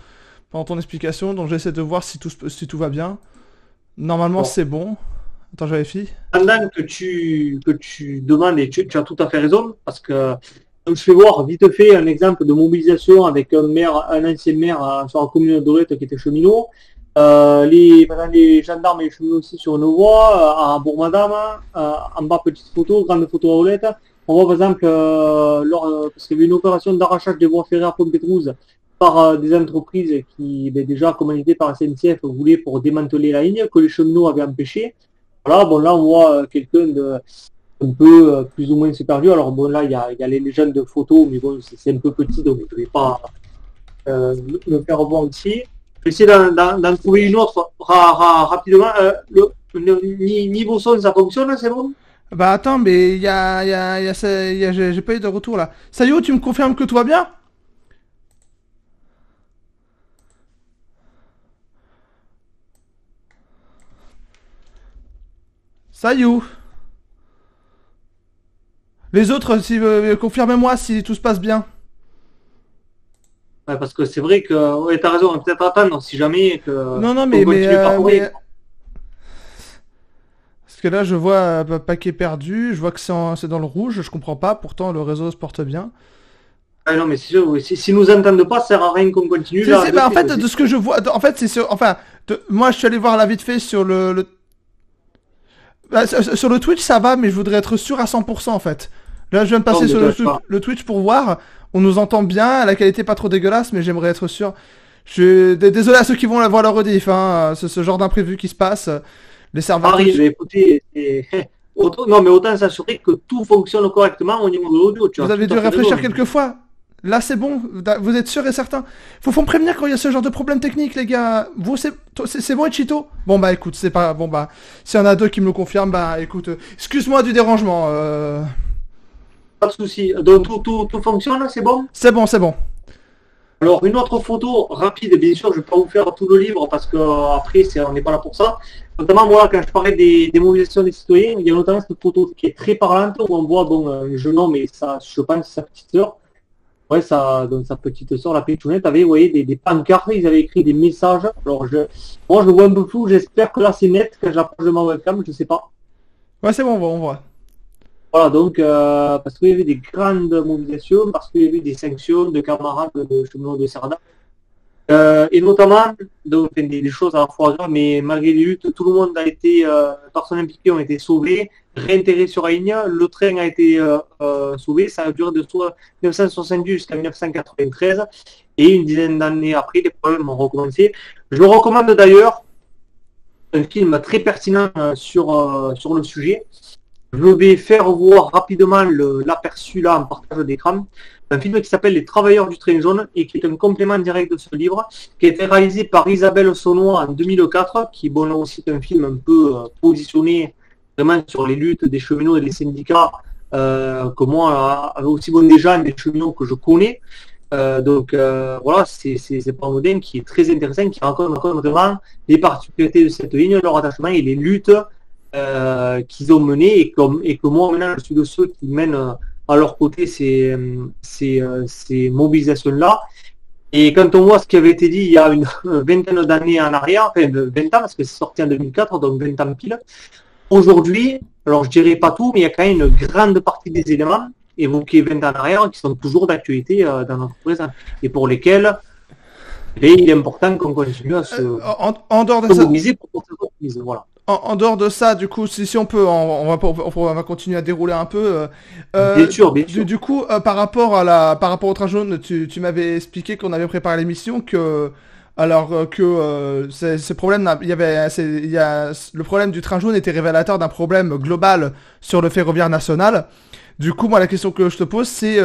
ton explication, donc j'essaie de voir si tout va bien. Normalement, c'est bon. Attends, je vérifie. Pendant que tu demandes, et tu as tout à fait raison, parce que je fais voir vite fait un exemple de mobilisation avec un ancien maire sur la commune de Dorette qui était cheminot. Les gendarmes et les cheminots aussi sur une voie, à Bourg-Madame, en bas petite photo, grande photo à roulette. On voit par exemple, parce qu'il y avait une opération d'arrachage des voies ferrées à Pont-Pétrouze par des entreprises qui, déjà commanditées par la SNCF, voulaient pour démanteler la ligne, que les cheminots avaient empêché. Voilà, bon là on voit quelqu'un de un peu plus ou moins c'est perdu. Alors bon là il y a les légendes de photos, mais bon c'est un peu petit donc je ne vais pas le faire voir ici. Je vais essayer d'en trouver une autre rapidement. Niveau son ça fonctionne, c'est bon? Bah attends, mais j'ai pas eu de retour là. Sayo, tu me confirmes que tout va bien? Sayou. Les autres, confirmez-moi si tout se passe bien. Ouais, parce que c'est vrai que ouais, t'as raison, on va peut-être attendre si jamais que. Non, mais parce que là, je vois un paquet perdu, je vois que c'est dans le rouge, je comprends pas. Pourtant, le réseau se porte bien. Ah non, mais c'est sûr, oui. Si nous entendent pas, ça sert à rien qu'on continue. En fait, de ce que je vois, en fait, c'est sur, enfin, moi, je suis allé voir là vite fait sur sur le Twitch, ça va, mais je voudrais être sûr à 100% en fait. Là, je viens de passer sur le Twitch pour voir. On nous entend bien, la qualité pas trop dégueulasse, mais j'aimerais être sûr. Je suis désolé à ceux qui vont la voir leur rediff, hein. C'est ce genre d'imprévu qui se passe. Les serveurs. Paris, j'ai écouté. Non, mais autant s'assurer que tout fonctionne correctement au niveau de l'audio. Vous avez dû réfléchir quelques fois. Là, c'est bon. Vous êtes sûr et certain. Faut me prévenir quand il y a ce genre de problème technique, les gars. Vous, c'est bon, Chito? Bon, bah, écoute, c'est pas... Bon, bah, s'il y en a deux qui me le confirment, bah, écoute, excuse-moi du dérangement. Pas de souci. Donc, tout fonctionne, c'est bon? C'est bon, c'est bon. Alors, une autre photo rapide, bien sûr, je ne vais pas vous faire tout le livre parce que après, on n'est pas là pour ça. Notamment, moi, quand je parlais des mobilisations des citoyens, il y a notamment cette photo qui est très parlante où on voit, bon, un jeune homme et je pense, sa petite sœur. Ouais, donc sa petite sœur, la Péchounette, avait, vous voyez, des pancartes, ils avaient écrit des messages. Alors, moi, je le vois un peu flou, j'espère que là, c'est net quand j'approche de ma webcam, je sais pas. Ouais, c'est bon, on voit. Voilà, donc, parce qu'il y avait des grandes mobilisations, parce qu'il y avait des sanctions de camarades de cheminots de Cerdan. Et notamment, donc, des choses à la fois graves, mais malgré les luttes, tout le monde a été, personnes impliquées ont été sauvées, réintégrées sur la ligne, le train a été sauvé, ça a duré de 1970 jusqu'à 1993, et une dizaine d'années après, les problèmes ont recommencé. Je le recommande d'ailleurs, un film très pertinent sur le sujet. Je vais faire voir rapidement l'aperçu là en partage d'écran. Un film qui s'appelle Les Travailleurs du Train Jaune et qui est un complément direct de ce livre, qui a été réalisé par Isabelle Saunois en 2004, qui bon là aussi est un film un peu positionné vraiment sur les luttes des cheminots et des syndicats, que moi, aussi bon des gens, des cheminots que je connais. Donc voilà, c'est pas un modèle qui est très intéressant, qui raconte vraiment les particularités de cette ligne, leur attachement et les luttes qu'ils ont mené et que moi maintenant je suis de ceux qui mènent à leur côté ces mobilisations-là. Et quand on voit ce qui avait été dit il y a une vingtaine d'années en arrière, enfin 20 ans parce que c'est sorti en 2004, donc 20 ans pile, aujourd'hui, alors je dirais pas tout, mais il y a quand même une grande partie des éléments évoqués 20 ans en arrière qui sont toujours d'actualité dans notre présent et pour lesquels il est important qu'on continue à se En dehors de ça, mobiliser pour qu'on se mobilise. Voilà. en dehors de ça, du coup, si on peut, on va continuer à dérouler un peu. Bien sûr, bien sûr. Du coup, par rapport au train jaune, tu m'avais expliqué qu'on avait préparé l'émission que, ce problème, le problème du train jaune était révélateur d'un problème global sur le ferroviaire national. Du coup, moi, la question que je te pose, c'est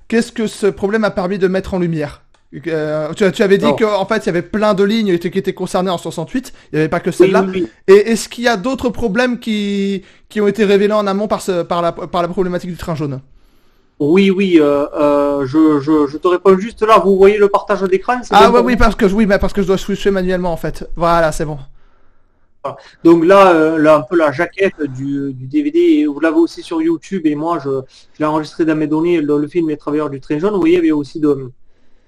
qu'est-ce que ce problème a permis de mettre en lumière? Tu avais dit qu'en fait il y avait plein de lignes qui étaient concernées en 68, il n'y avait pas que celle-là. Oui, oui, oui. Et est-ce qu'il y a d'autres problèmes qui ont été révélés en amont par la problématique du train jaune? Oui, je te réponds juste là. Vous voyez le partage d'écran? Ah ouais, oui, parce que je dois switcher manuellement en fait. Voilà, c'est bon. Voilà. Donc là, un peu la jaquette du DVD, et vous l'avez aussi sur YouTube, et moi, je l'ai enregistré dans mes données, le film Les Travailleurs du Train Jaune. Vous voyez, il y avait aussi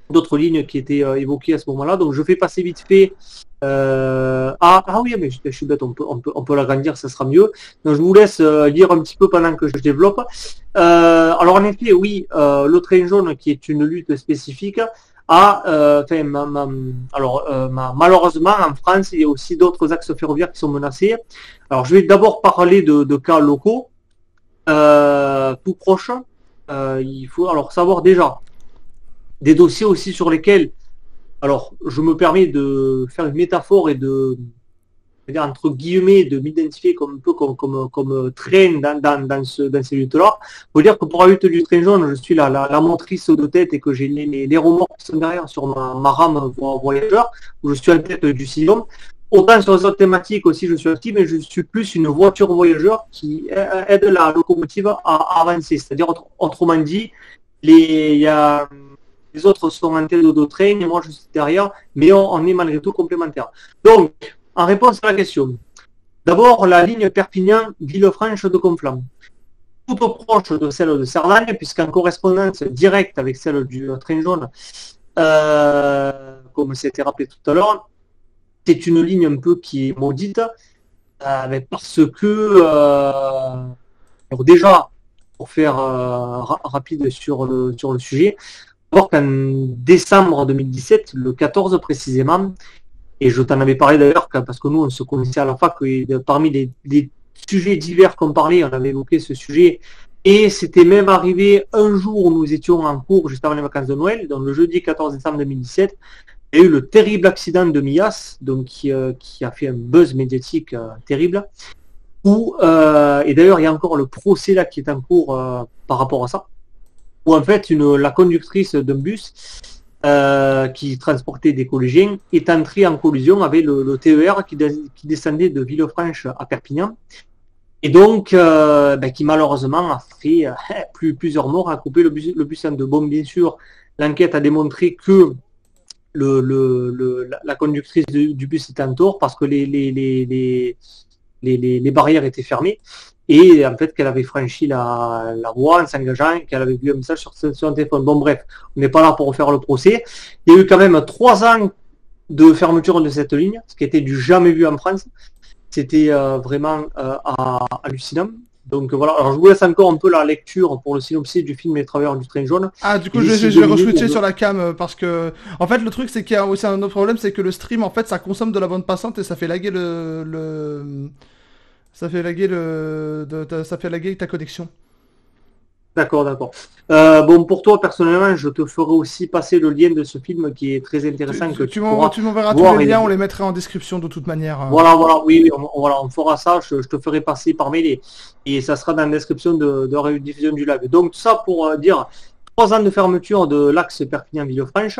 d'autres lignes qui étaient évoquées à ce moment-là. Donc je fais passer vite fait. Ah oui, mais je suis bête, on peut l'agrandir, ça sera mieux. Donc je vous laisse lire un petit peu pendant que je développe. Alors en effet, oui, le train jaune, qui est une lutte spécifique, malheureusement en France, il y a aussi d'autres axes ferroviaires qui sont menacés. Alors je vais d'abord parler de cas locaux, tout proches. Il faut alors savoir déjà des dossiers aussi sur lesquels, alors je me permets de faire une métaphore et dire entre guillemets, de m'identifier comme un peu comme train dans ces luttes-là. Il faut dire que pour la lutte du train jaune, je suis la motrice de tête et que j'ai les remorques qui sont derrière sur ma rame voyageur, où je suis en tête du sillon. Autant sur les autres thématiques aussi, je suis actif, mais je suis plus une voiture voyageur qui aide la locomotive à avancer. C'est-à-dire, autrement dit, les autres sont en tête de train et moi je suis derrière, mais on est malgré tout complémentaires. Donc, en réponse à la question, d'abord la ligne Perpignan-Villefranche de Conflans, tout proche de celle de Cerdagne, puisqu'en correspondance directe avec celle du train jaune, comme c'était rappelé tout à l'heure, c'est une ligne un peu qui est maudite, parce que, alors déjà, pour faire rapide sur le sujet, d'abord qu'en décembre 2017, le 14 précisément, et je t'en avais parlé d'ailleurs parce que nous on se connaissait à la fac, et parmi les sujets divers qu'on parlait, on avait évoqué ce sujet, et c'était même arrivé un jour où nous étions en cours juste avant les vacances de Noël, donc le jeudi 14 décembre 2017, il y a eu le terrible accident de Millas, donc qui a fait un buzz médiatique terrible, et d'ailleurs il y a encore le procès là qui est en cours par rapport à ça, où en fait la conductrice d'un bus qui transportait des collégiens est entrée en collision avec le TER qui descendait de Villefranche à Perpignan, et donc qui malheureusement a fait plusieurs morts, a coupé le bus en deux. Bon, bien sûr, l'enquête a démontré que la conductrice du bus était en tort parce que les barrières étaient fermées, et en fait qu'elle avait franchi la voie en s'engageant et qu'elle avait vu un message sur son téléphone. Bon bref, on n'est pas là pour refaire le procès. Il y a eu quand même 3 ans de fermeture de cette ligne, ce qui était du jamais vu en France. C'était vraiment hallucinant. Donc voilà, alors je vous laisse encore un peu la lecture pour le synopsis du film Les Travailleurs du Train Jaune. Ah, du coup, je vais re-switcher sur la cam parce que, en fait, le truc, c'est qu'il y a aussi un autre problème, c'est que le stream, en fait, ça consomme de la bande passante et ça fait laguer ça fait laguer ta connexion. D'accord. Bon, pour toi, personnellement, je te ferai aussi passer le lien de ce film qui est très intéressant. Tu m'enverras tous les liens, on les mettra en description de toute manière. Voilà, oui, on fera ça, je te ferai passer par mail et ça sera dans la description de la rediffusion du live. Donc ça pour dire 3 ans de fermeture de l'axe Perpignan-Villefranche,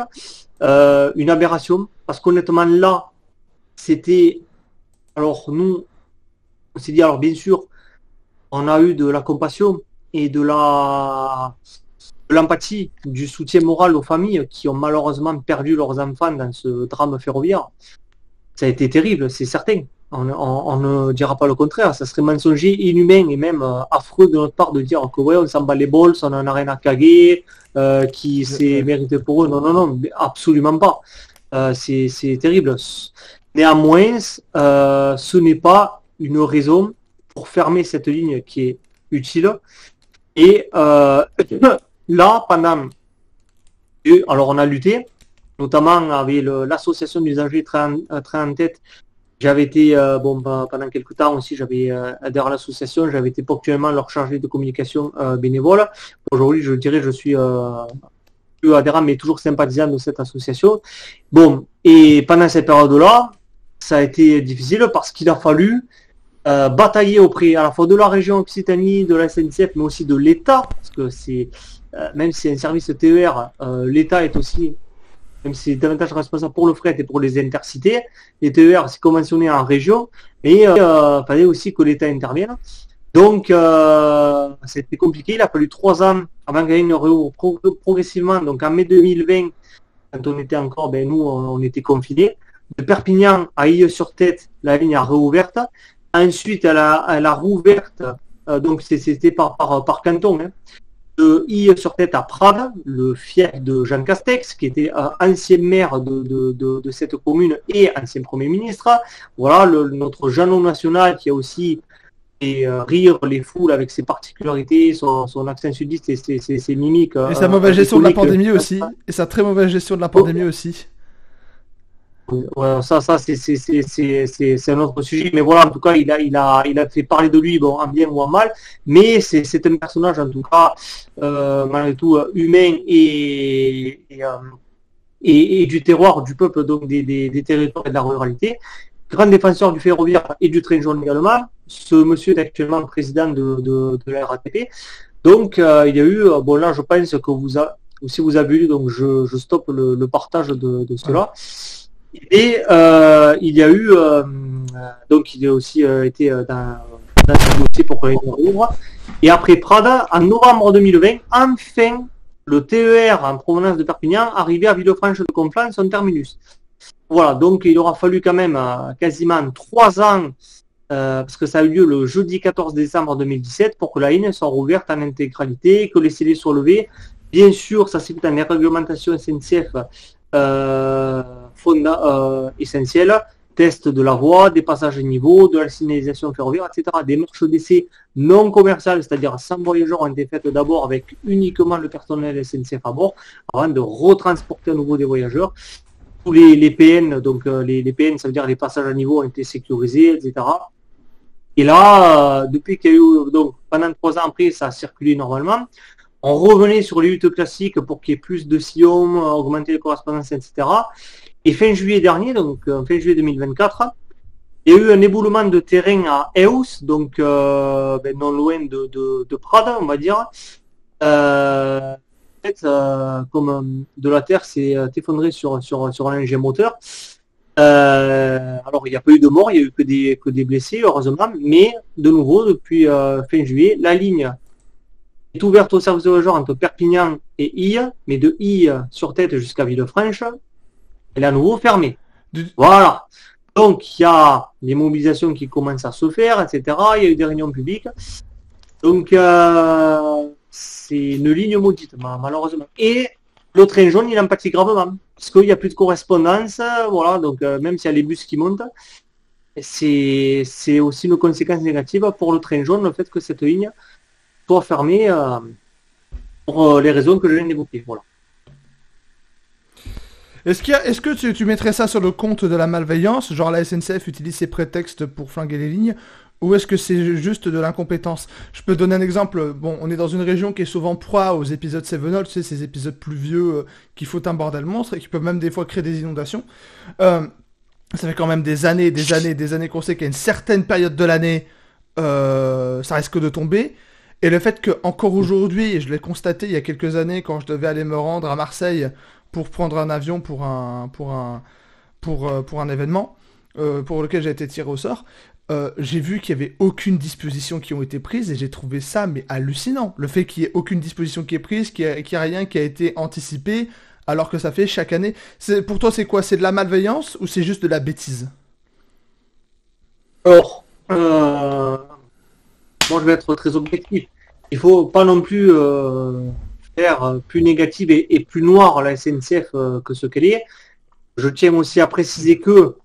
une aberration, parce qu'honnêtement là, c'était... Alors nous, on s'est dit, alors bien sûr, on a eu de la compassion et de l'empathie, du soutien moral aux familles qui ont malheureusement perdu leurs enfants dans ce drame ferroviaire. Ça a été terrible, c'est certain. On ne dira pas le contraire. Ça serait mensonger, inhumain et même affreux de notre part de dire que ouais, on s'en bat les balls, on en a rien à caguer, qui c'est mérité pour eux. Non, non, non, absolument pas. C'est terrible. Néanmoins, ce n'est pas une raison pour fermer cette ligne qui est utile. Et là, alors on a lutté, notamment avec l'association d'usagers très en tête. J'avais été, pendant quelques temps aussi, j'avais adhéré à l'association, j'avais été ponctuellement leur chargé de communication bénévole. Aujourd'hui, je dirais, je suis plus adhérent, mais toujours sympathisant de cette association. Bon, et pendant cette période-là, ça a été difficile parce qu'il a fallu batailler auprès à la fois de la région Occitanie, de la SNCF, mais aussi de l'État, parce que c'est, même si c'est un service TER, l'État est aussi, même si c'est davantage responsable pour le fret et pour les intercités. Les TER, c'est conventionné en région, mais il fallait aussi que l'État intervienne. Donc, c'était compliqué. Il a fallu 3 ans avant qu'il y ait une réouvre progressivement. Donc, en mai 2020, quand on était encore, nous, on était confinés. De Perpignan à Ille-sur-Tête, la ligne a réouverte. Ensuite, elle a rouverte, donc c'était par canton, hein, de Ille-sur-Tête à Prades, le fief de Jean Castex, qui était ancien maire de cette commune et ancien Premier ministre. Voilà, notre jalon national qui a aussi fait rire les foules avec ses particularités, son accent sudiste et ses mimiques. Et sa mauvaise gestion de la pandémie aussi. Et sa très mauvaise gestion de la pandémie aussi. Ouais, ça c'est un autre sujet, mais voilà, en tout cas, il a fait parler de lui, bon, en bien ou en mal, mais c'est un personnage, en tout cas, malgré tout, humain et du terroir, du peuple, donc des territoires et de la ruralité. Grand défenseur du ferroviaire et du train jaune également. Ce monsieur est actuellement président de la RATP. Donc, il y a eu, bon là, je pense que si vous avez lu, donc je stoppe le partage de cela. Et il y a eu, donc il a aussi été dans ce dossier pour qu'on ouvre. Et après Prada, en novembre 2020, enfin, le TER en provenance de Perpignan arrivait à Villefranche de Conflans, son terminus. Voilà, donc il aura fallu quand même quasiment 3 ans, parce que ça a eu lieu le jeudi 14 décembre 2017, pour que la ligne soit rouverte en intégralité, que les scellés soient levés. Bien sûr, ça s'est fait dans les réglementations SNCF essentiels, test de la voie, des passages à niveau, de la signalisation ferroviaire, etc. Des marches d'essai non commerciales, c'est-à-dire sans voyageurs, ont été faites d'abord avec uniquement le personnel SNCF à bord, avant de retransporter à nouveau des voyageurs. Tous les PN, donc les PN, ça veut dire les passages à niveau, ont été sécurisés, etc. Et là, depuis qu'il y a eu, donc pendant 3 ans après, ça a circulé normalement. On revenait sur les luttes classiques pour qu'il y ait plus de sillons, augmenter les correspondances, etc. Et fin juillet dernier, donc fin juillet 2024, il y a eu un éboulement de terrain à Eus, donc non loin de Prades, on va dire. En fait, comme de la terre s'est effondré sur un engin moteur. Alors il n'y a pas eu de mort, il n'y a eu que des blessés, heureusement, mais de nouveau, depuis fin juillet, la ligne est ouverte au service de voyageurs entre Perpignan et Ille, mais de Ille sur Tête jusqu'à Villefranche, elle est à nouveau fermée. Voilà. Donc il y a des mobilisations qui commencent à se faire, etc. Il y a eu des réunions publiques. Donc c'est une ligne maudite, malheureusement. Et le train jaune, il en pâtit gravement, parce qu'il n'y a plus de correspondance. Voilà, donc même s'il y a les bus qui montent, c'est aussi une conséquence négative pour le train jaune, le fait que cette ligne soit fermée pour les raisons que je viens d'évoquer. Voilà. Est-ce que tu mettrais ça sur le compte de la malveillance, genre la SNCF utilise ses prétextes pour flinguer les lignes, ou est-ce que c'est juste de l'incompétence? Je peux donner un exemple. Bon, on est dans une région qui est souvent proie aux épisodes Sevenol, tu sais, ces épisodes pluvieux qui foutent un bordel monstre et qui peuvent même des fois créer des inondations. Ça fait quand même des années qu'on sait qu'à une certaine période de l'année, ça risque de tomber. Et le fait que encore aujourd'hui, et je l'ai constaté il y a quelques années quand je devais aller me rendre à Marseille pour prendre un avion pour un événement pour lequel j'ai été tiré au sort, j'ai vu qu'il n'y avait aucune disposition qui ont été prises et j'ai trouvé ça mais hallucinant. Le fait qu'il n'y ait aucune disposition qui est prise, qu'il n'y ait rien qui a été anticipé, alors que ça fait chaque année. Pour toi, c'est quoi? C'est de la malveillance ou c'est juste de la bêtise? Alors, moi je vais être très objectif. Il faut pas non plus faire plus négative et plus noire la SNCF que ce qu'elle est. Je tiens aussi à préciser que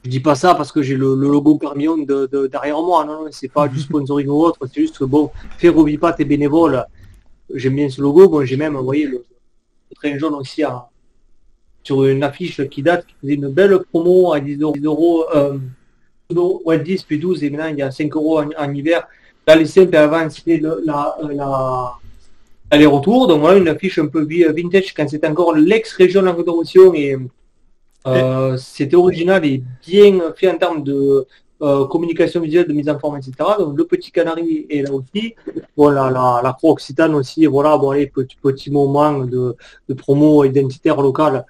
je dis pas ça parce que j'ai le logo camion derrière moi. Non, non, c'est pas du sponsoring ou autre. C'est juste que bon, Ferrovipat est bénévole. J'aime bien ce logo. Bon, j'ai même envoyé le train jaune aussi sur une affiche qui date, qui faisait une belle promo à 10 euros, ouais, 10 puis 12 et maintenant il y a 5 euros en hiver. Là, les simples avant c'était l'aller-retour. Donc voilà, une affiche un peu vintage quand c'était encore l'ex-région Languedoc-Roussillon et c'était original et bien fait en termes de communication visuelle, de mise en forme, etc. Donc le petit canari est là aussi. Bon, la croix occitane aussi, voilà, bon, allez, petit moment de promo identitaire locale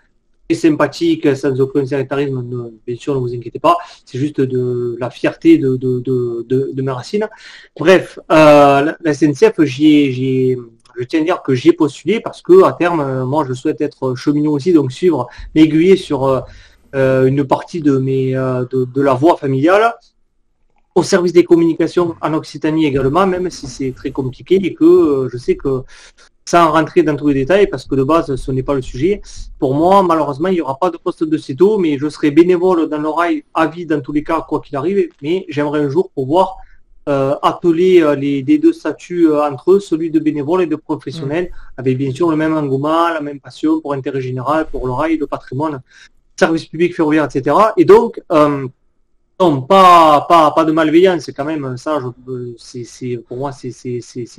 et sympathique, sans aucun sanitarisme, bien sûr, ne vous inquiétez pas, c'est juste de la fierté de mes racines. Bref, la SNCF, je tiens à dire que j'y ai postulé parce que à terme, moi, je souhaite être cheminot aussi, donc suivre, m'aiguiller sur une partie de la voie familiale au service des communications en Occitanie également, même si c'est très compliqué et que je sais que sans rentrer dans tous les détails, parce que de base, ce n'est pas le sujet. Pour moi, malheureusement, il n'y aura pas de poste de CETO, mais je serai bénévole dans le rail à vie dans tous les cas, quoi qu'il arrive. Mais j'aimerais un jour pouvoir appeler les deux statuts entre eux, celui de bénévole et de professionnel, avec bien sûr le même engouement, la même passion pour l'intérêt général, pour le rail, le patrimoine, service public ferroviaire, etc. Et donc, non, pas de malveillance, c'est quand même ça, pour moi c'est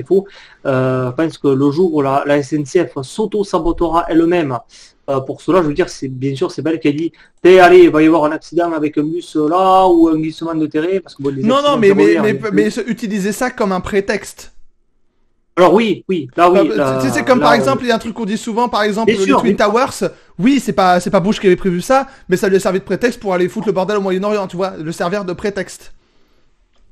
faux. Je pense que le jour où la SNCF s'auto-sabotera elle-même, pour cela, je veux dire, c'est bien sûr, c'est belle qui a dit, allez, il va y avoir un accident avec un bus là, ou un glissement de terrain, parce que bon, les Non, non, accidents mais utiliser ça comme un prétexte. Alors oui, là oui. C'est comme par exemple, il y a un truc qu'on dit souvent, par exemple, les Twin Towers. Oui, c'est pas Bush qui avait prévu ça, mais ça lui a servi de prétexte pour aller foutre le bordel au Moyen-Orient, tu vois, le servir de prétexte.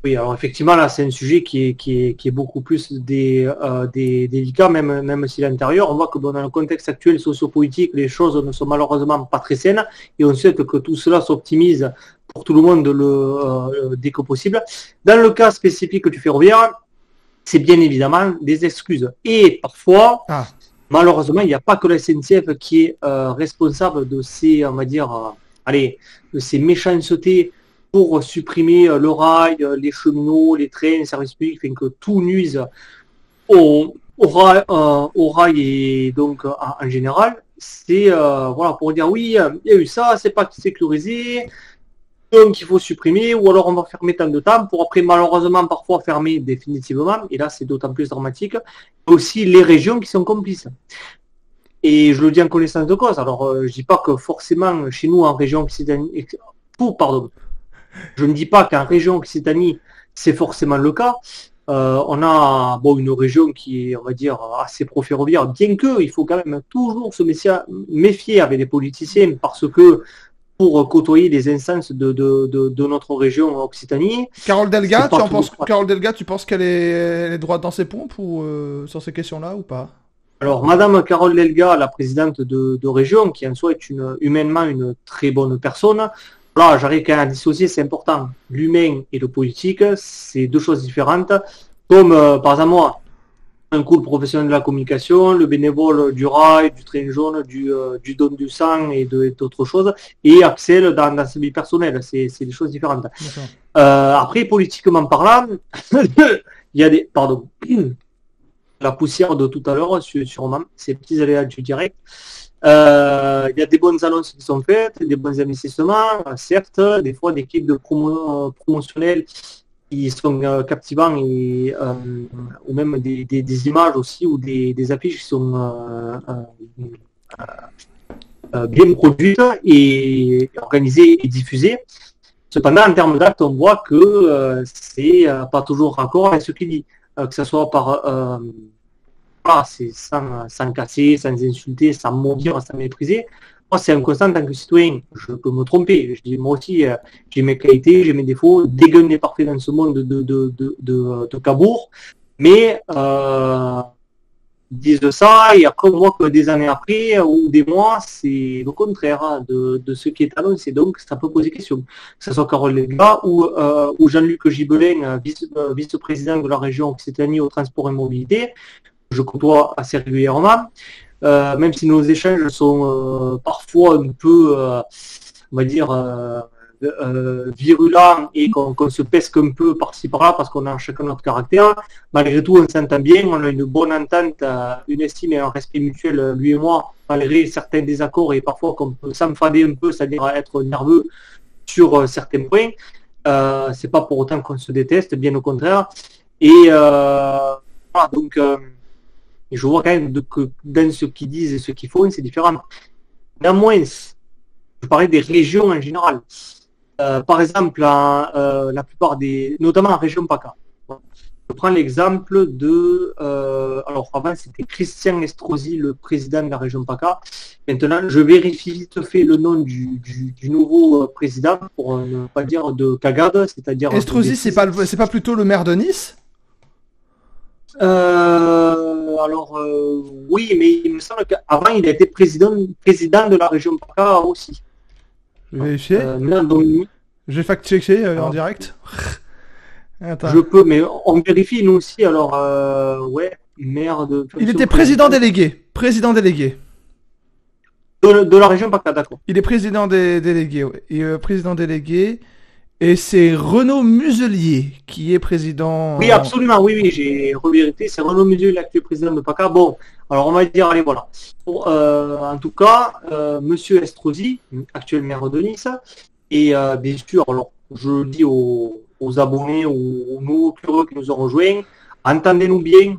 Oui, alors effectivement, là, c'est un sujet qui est beaucoup plus délicat, même si l'intérieur, on voit que bon, dans le contexte actuel sociopolitique, les choses ne sont malheureusement pas très saines, et on souhaite que tout cela s'optimise pour tout le monde dès que possible. Dans le cas spécifique du ferroviaire, c'est bien évidemment des excuses. Et parfois, malheureusement, il n'y a pas que la SNCF qui est responsable de ces, on va dire, de ces méchancetés pour supprimer le rail, les cheminots, les trains, les services publics, enfin, que tout nuise au rail et donc en général. C'est voilà, pour dire oui, il y a eu ça, c'est pas sécurisé, donc il faut supprimer, ou alors on va fermer tant de temps pour après malheureusement parfois fermer définitivement, et là c'est d'autant plus dramatique. Aussi les régions qui sont complices. Et je le dis en connaissance de cause, alors je dis pas que forcément chez nous en région Occitanie, je ne dis pas qu'en région Occitanie c'est forcément le cas. On a une région qui est, on va dire, assez pro-ferroviaire, bien que il faut quand même toujours se méfier avec les politiciens, parce que pour côtoyer les instances de notre région Occitanie. Carole Delga, tu penses qu'elle est droite dans ses pompes ou sur ces questions-là ou pas? Alors, Madame Carole Delga, la présidente de région, qui en soi est humainement une très bonne personne, là, j'arrive quand même à dissocier, c'est important. L'humain et le politique, c'est deux choses différentes. Comme, par exemple, moi, un coup le professionnel de la communication, le bénévole du rail, du train jaune, du don du sang et d'autres choses, et Axel dans sa vie personnelle, c'est des choses différentes. Après, politiquement parlant, il y a des... Pardon. La poussière de tout à l'heure, sûrement, ces petits aléas du direct. Il y a des bonnes annonces qui sont faites, des bons investissements, certes, des fois des clips de promotionnels qui sont captivants et ou même des images aussi ou des affiches qui sont bien produites et organisées et diffusées. Cependant, en termes d'actes, on voit que c'est pas toujours raccord avec ce qu'il dit, que ce soit par c'est sans casser, sans insulter, sans maudire, sans mépriser. Moi, c'est un constant en tant que citoyen. Je peux me tromper. Je dis, moi aussi, j'ai mes qualités, j'ai mes défauts. Dégueule n'est parfait dans ce monde de cabourg. Mais disent ça, et après on voit que des années après, ou des mois, c'est le contraire de ce qui est annoncé. Donc ça peut poser question. Que ce soit Carole Léga ou Jean-Luc Gibelin, vice-président de la région Occitanie au transport et mobilité, je côtoie assez régulièrement, même si nos échanges sont parfois un peu, on va dire, virulent et qu'on se pesque un peu par-ci par-là parce qu'on a chacun notre caractère. Malgré tout, on s'entend bien, on a une bonne entente, une estime et un respect mutuel, lui et moi, malgré certains désaccords et parfois qu'on peut s'enfader un peu, c'est-à-dire être nerveux sur certains points. C'est pas pour autant qu'on se déteste, bien au contraire. Et voilà, donc je vois quand même que dans ce qu'ils disent et ce qu'ils font, c'est différent. Néanmoins, je parlais des régions en général. Par exemple, la plupart notamment en région PACA. Je prends l'exemple de, alors avant c'était Christian Estrosi, le président de la région PACA. Maintenant, je vérifie vite fait le nom du nouveau président pour ne pas dire de cagade, c'est-à-dire. Estrosi, c'est pas plutôt le maire de Nice? Alors oui, mais il me semble qu'avant il a été président de la région PACA aussi. Je vais vérifier. Je vais fact-checker en direct. Attends. Je peux, mais on vérifie nous aussi. Alors, ouais, maire de. Il était président délégué. Président délégué. De la région PACA, d'accord. Il est président délégué, ouais. Et, président délégué. Et c'est Renaud Muselier qui est président. Oui, absolument, oui, j'ai revérifié. C'est Renaud Muselier, l'actuel président de PACA. Bon, alors on va dire, allez, voilà. En tout cas, monsieur Estrosi, actuel maire de Nice, et bien sûr, alors, je dis aux abonnés, aux nouveaux curieux qui nous ont rejoints, entendez-nous bien,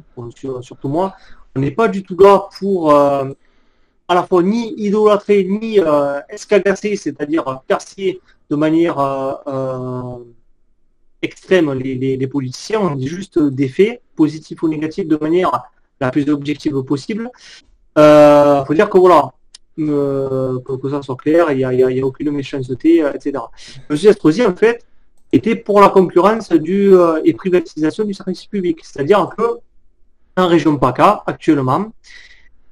surtout moi, on n'est pas du tout là pour à la fois ni idolâtrer, ni escagasser, c'est-à-dire percer de manière extrême les politiciens. On dit juste des faits, positifs ou négatifs, de manière la plus objective possible. Faut dire que voilà, que ça soit clair, il n'y a aucune méchanceté, etc. Monsieur Estrosi, en fait, était pour la concurrence et privatisation du service public. C'est-à-dire que en région PACA, actuellement,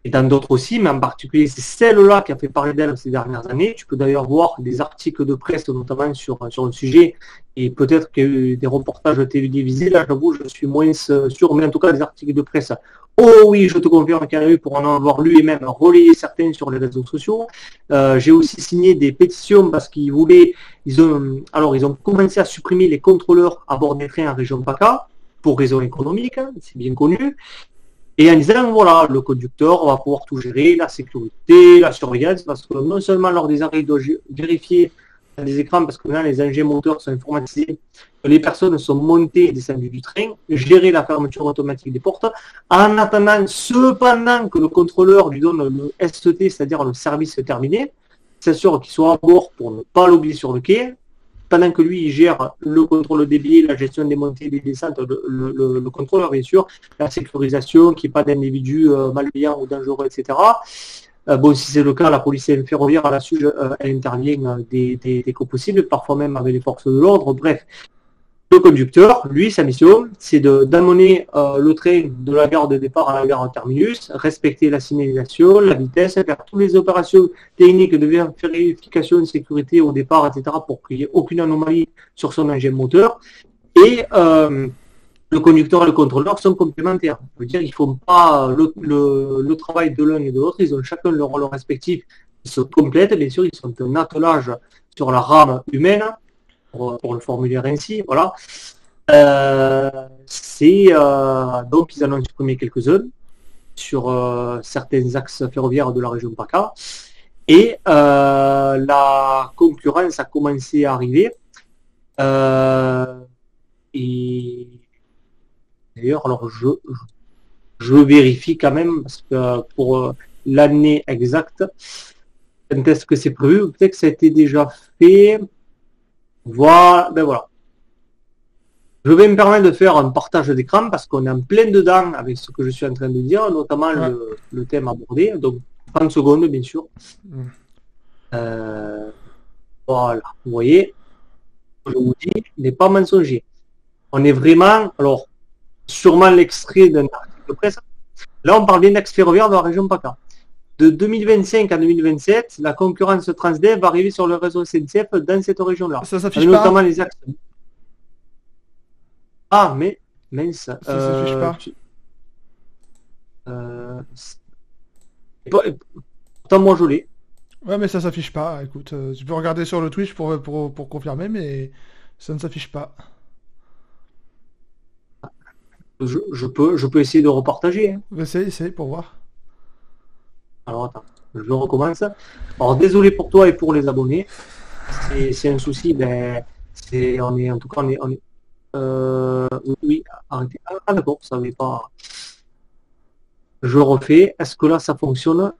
et dans d'autres aussi, mais en particulier c'est celle-là qui a fait parler d'elle ces dernières années. Tu peux d'ailleurs voir des articles de presse, notamment sur le sujet, et peut-être qu'il y a eu des reportages télévisés. Là, j'avoue, je suis moins sûr, mais en tout cas des articles de presse. Oh oui, je te confirme qu'il y en a eu pour en avoir lu et même relayer certains sur les réseaux sociaux. J'ai aussi signé des pétitions parce qu'ils voulaient, ils ont commencé à supprimer les contrôleurs à bord des trains en région PACA pour raisons économiques, c'est bien connu. Et en disant, voilà, le conducteur va pouvoir tout gérer, la sécurité, la surveillance, parce que non seulement lors des arrêts, il doit vérifier les écrans, parce que maintenant les engins moteurs sont informatisés, les personnes sont montées et descendues du train, gérer la fermeture automatique des portes, en attendant cependant que le contrôleur lui donne le ST, c'est-à-dire le service terminé, s'assure qu'il soit à bord pour ne pas l'oublier sur le quai, pendant que lui il gère le contrôle des billets, la gestion des montées et des descentes, le contrôleur bien sûr, la sécurisation, qu'il n'y ait pas d'individus malveillants ou dangereux, etc. Bon, si c'est le cas, la police ferroviaire à la SUGE, elle intervient dès que possible, parfois même avec les forces de l'ordre. Bref, le conducteur, lui, sa mission, c'est d'amener le train de la gare de départ à la gare terminus, respecter la signalisation, la vitesse, faire toutes les opérations techniques de vérification de sécurité au départ, etc., pour qu'il n'y ait aucune anomalie sur son engin moteur. Et le conducteur et le contrôleur sont complémentaires. Ça veut dire qu'ils ne font pas le travail de l'un et de l'autre, ils ont chacun leur rôle respectif. Ils se complètent, bien sûr, ils sont un attelage sur la rame humaine, pour le formuler ainsi, voilà. Donc ils en ont supprimé quelques-uns sur certains axes ferroviaires de la région PACA, et la concurrence a commencé à arriver, et d'ailleurs, alors je vérifie quand même, parce que pour l'année exacte, quand est-ce que c'est prévu, peut-être que ça a été déjà fait. Voilà, ben voilà. Je vais me permettre de faire un partage d'écran parce qu'on est en plein dedans avec ce que je suis en train de dire, notamment le thème abordé. Donc 30 secondes, bien sûr. Voilà, vous voyez, je vous dis, n'est pas mensonger. On est vraiment, alors, sûrement l'extrait d'un article de presse. Là, on parle bien d'axe ferroviaire de la région PACA. De 2025 à 2027, la concurrence Transdev va arriver sur le réseau SNCF dans cette région-là. Ça s'affiche pas. Notamment les axes. Ah, mais mince. Ça s'affiche pas. Pourtant, moi, je l'ai. Ouais, mais ça s'affiche pas. Écoute, tu peux regarder sur le Twitch pour confirmer, mais ça ne s'affiche pas. Je peux essayer de repartager. Hein. Essaye pour voir. Alors attends, je recommence. Alors désolé pour toi et pour les abonnés. C'est un souci, ben on est oui, arrêtez. Ah d'accord, ça n'avait pas. Je refais. Est-ce que là ça fonctionne?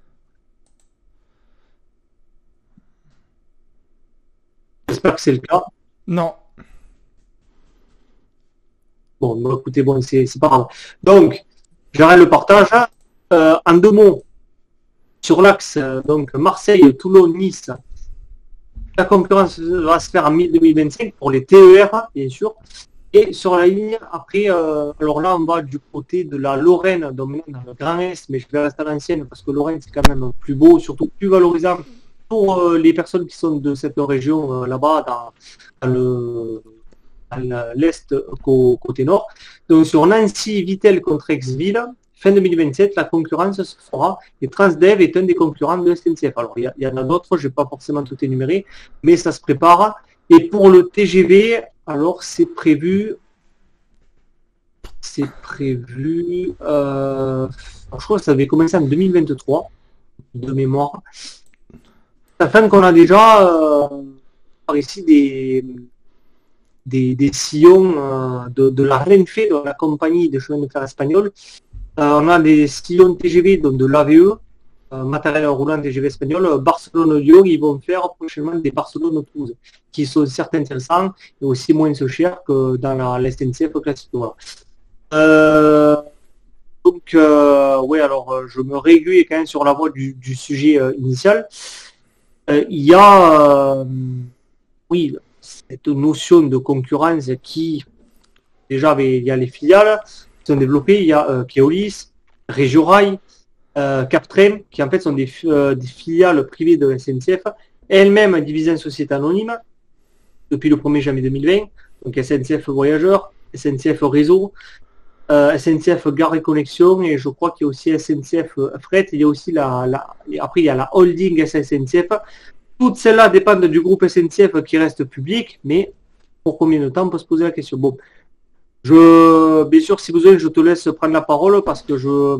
J'espère que c'est le cas. Non. Bon, bah, écoutez, bon, c'est pas grave. Donc, j'arrête le partage. En 2 mots, sur l'axe donc Marseille, Toulon, Nice, la concurrence va se faire en 2025 pour les TER, bien sûr. Et sur la ligne, après, alors là, on va du côté de la Lorraine, donc maintenant dans le Grand Est, mais je vais rester à l'ancienne parce que Lorraine, c'est quand même plus beau, surtout plus valorisant pour les personnes qui sont de cette région là-bas, dans l'Est côté nord. Donc sur Nancy, Vittel contre Aix-Ville, fin 2027, la concurrence se fera et Transdev est un des concurrents de SNCF. Alors il y en a d'autres, je ne vais pas forcément tout énumérer, mais ça se prépare. Et pour le TGV, alors c'est prévu, je crois que ça avait commencé en 2023, de mémoire. Afin qu'on a déjà par ici des sillons de la Renfe, de la compagnie des chemins de fer espagnole. On a des sillons TGV, donc de l'AVE, matériel roulant TGV espagnol, Barcelone-Lyon, ils vont faire prochainement des Barcelone-Toulouse, qui sont certes intéressants et aussi moins chers que dans la SNCF classique. Voilà. Oui, alors je me réguille quand même sur la voie du sujet initial. Il y a, oui, cette notion de concurrence qui, déjà, il y a les filiales qui sont développées, il y a Keolis, Régiorail, Captrem, qui en fait sont des filiales privées de SNCF, elles-mêmes divisées en sociétés anonymes depuis le 1er janvier 2020, donc SNCF Voyageurs, SNCF Réseau, SNCF Gare et Connexion, et je crois qu'il y a aussi SNCF Fret, il y a aussi après il y a la holding SNCF. Toutes celles-là dépendent du groupe SNCF qui reste public, mais pour combien de temps on peut se poser la question. Bon, bien sûr, si besoin, je te laisse prendre la parole parce que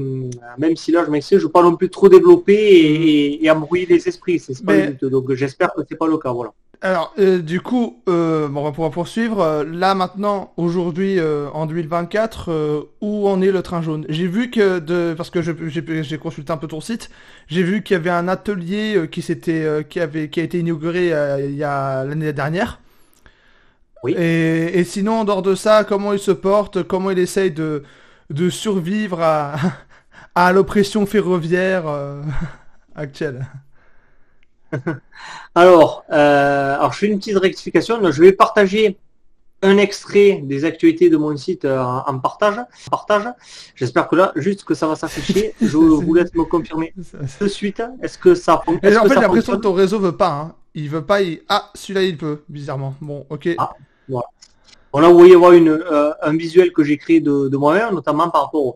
même si là, je m'excuse, je ne veux pas non plus trop développer et embrouiller les esprits. C'est pas le but. Donc, j'espère que c'est pas le cas. Voilà. Alors, du coup, on va pouvoir poursuivre. Là, maintenant, aujourd'hui, en 2024, où en est le train jaune? J'ai vu parce que j'ai consulté un peu ton site, j'ai vu qu'il y avait un atelier qui a été inauguré il y a l'année dernière. Oui. Et sinon, en dehors de ça, comment il se porte, comment il essaye de survivre à l'oppression ferroviaire actuelle? Alors, je fais une petite rectification. Je vais partager un extrait des actualités de mon site en partage. J'espère que là, juste que ça va s'afficher. Je vous laisse me confirmer de suite. Est-ce que ça fonctionne? En fait, j'ai l'impression que ton réseau veut pas. Hein. Il veut pas. Ah, celui-là, il peut, bizarrement. Bon, ok. Ah, voilà. Bon, là, vous voyez voir un visuel que j'ai créé de moi-même, notamment par rapport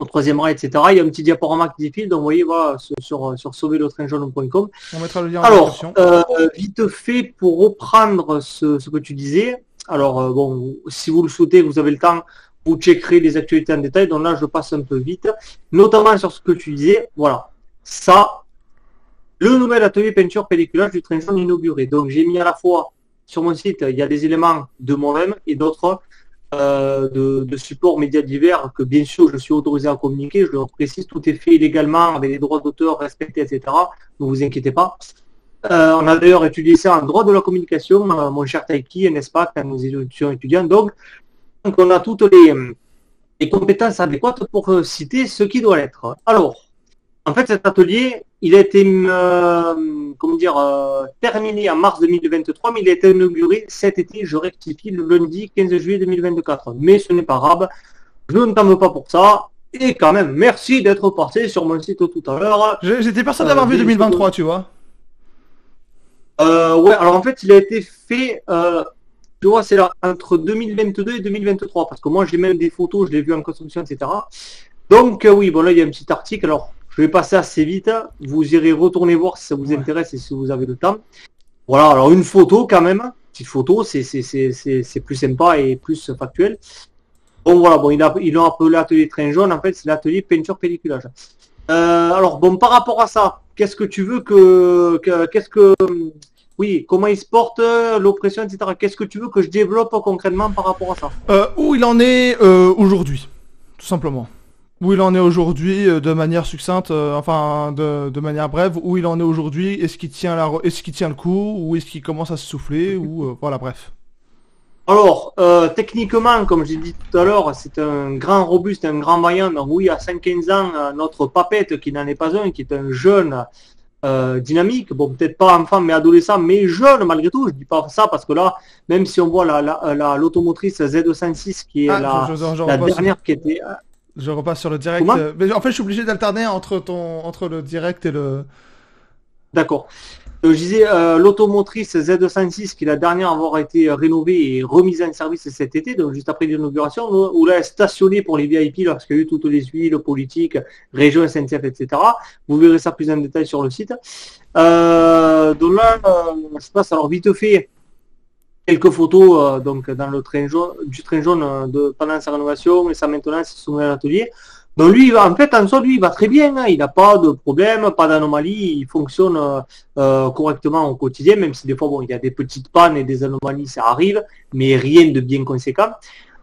au troisième rail, etc. Il y a un petit diaporama qui défile, donc vous voyez, voilà, sur sauverletrainjaune.com. On mettra le lien en description. Vite fait, pour reprendre ce que tu disais, alors, bon, si vous le souhaitez, vous avez le temps, vous checkerez les actualités en détail, donc là, je passe un peu vite, notamment sur ce que tu disais, voilà, ça, le nouvel atelier peinture pelliculage du train jaune inauguré. Donc, j'ai mis à la fois, sur mon site, il y a des éléments de moi-même et d'autres de supports médias divers que bien sûr je suis autorisé à communiquer, je le précise, tout est fait légalement avec les droits d'auteur respectés, etc. Ne vous inquiétez pas. On a d'ailleurs étudié ça en droit de la communication, mon cher Taiki, n'est-ce pas, quand nous étions étudiants. Donc on a toutes les compétences adéquates pour citer ce qui doit l'être. Alors, en fait, cet atelier, il a été terminé en mars 2023, mais il a été inauguré cet été, je rectifie, le lundi 15 juillet 2024. Mais ce n'est pas grave, je ne t'en veux pas pour ça. Et quand même, merci d'être passé sur mon site tout à l'heure. J'étais persuadé d'avoir vu 2023, tu vois. Ouais, alors en fait, il a été fait, tu vois, c'est là, entre 2022 et 2023, parce que moi, j'ai même des photos, je l'ai vu en construction, etc. Donc, oui, bon, là, il y a un petit article. Alors, je vais passer assez vite. Vous irez retourner voir si ça vous intéresse et si vous avez le temps. Voilà, alors une photo quand même. Petite photo, c'est plus sympa et plus factuel. Bon, voilà, bon, ils l'ont appelé atelier train jaune. En fait, c'est l'atelier peinture pelliculage. Alors, bon, par rapport à ça, qu'est-ce que tu veux qu'est-ce que, oui, comment il se porte, l'oppression, etc. Qu'est-ce que tu veux que je développe concrètement par rapport à ça? Où il en est aujourd'hui, tout simplement. Où il en est aujourd'hui de manière succincte, enfin de manière brève, où il en est aujourd'hui, est-ce qu'il tient le coup, ou est-ce qu'il commence à se souffler, ou voilà, bref. Alors, techniquement, comme j'ai dit tout à l'heure, c'est un grand robuste, un grand vaillant. Donc oui, à 5-15 ans, notre papette, qui n'en est pas un, qui est un jeune dynamique, bon, peut-être pas enfant, mais adolescent, mais jeune malgré tout. Je dis pas ça parce que là, même si on voit l'automotrice Z106, qui est Ah, la dernière qui était... Je repasse sur le direct. Comment? Mais en fait, je suis obligé d'alterner entre le direct et le. D'accord. Je disais, l'automotrice Z106, qui est la dernière à avoir été rénovée et remise en service cet été, donc juste après l'inauguration, où là, elle est stationnée pour les VIP lorsqu'il y a eu toutes les huiles politiques, région SNCF, etc. Vous verrez ça plus en détail sur le site. Donc là, je passe alors vite fait quelques photos donc dans le train jaune, du train jaune pendant sa rénovation et sa maintenance, son nouvel atelier. Donc lui, en fait, en soi, lui, il va très bien. Hein. Il n'a pas de problème, pas d'anomalie. Il fonctionne correctement au quotidien, même si des fois, bon, il y a des petites pannes et des anomalies, ça arrive, mais rien de bien conséquent.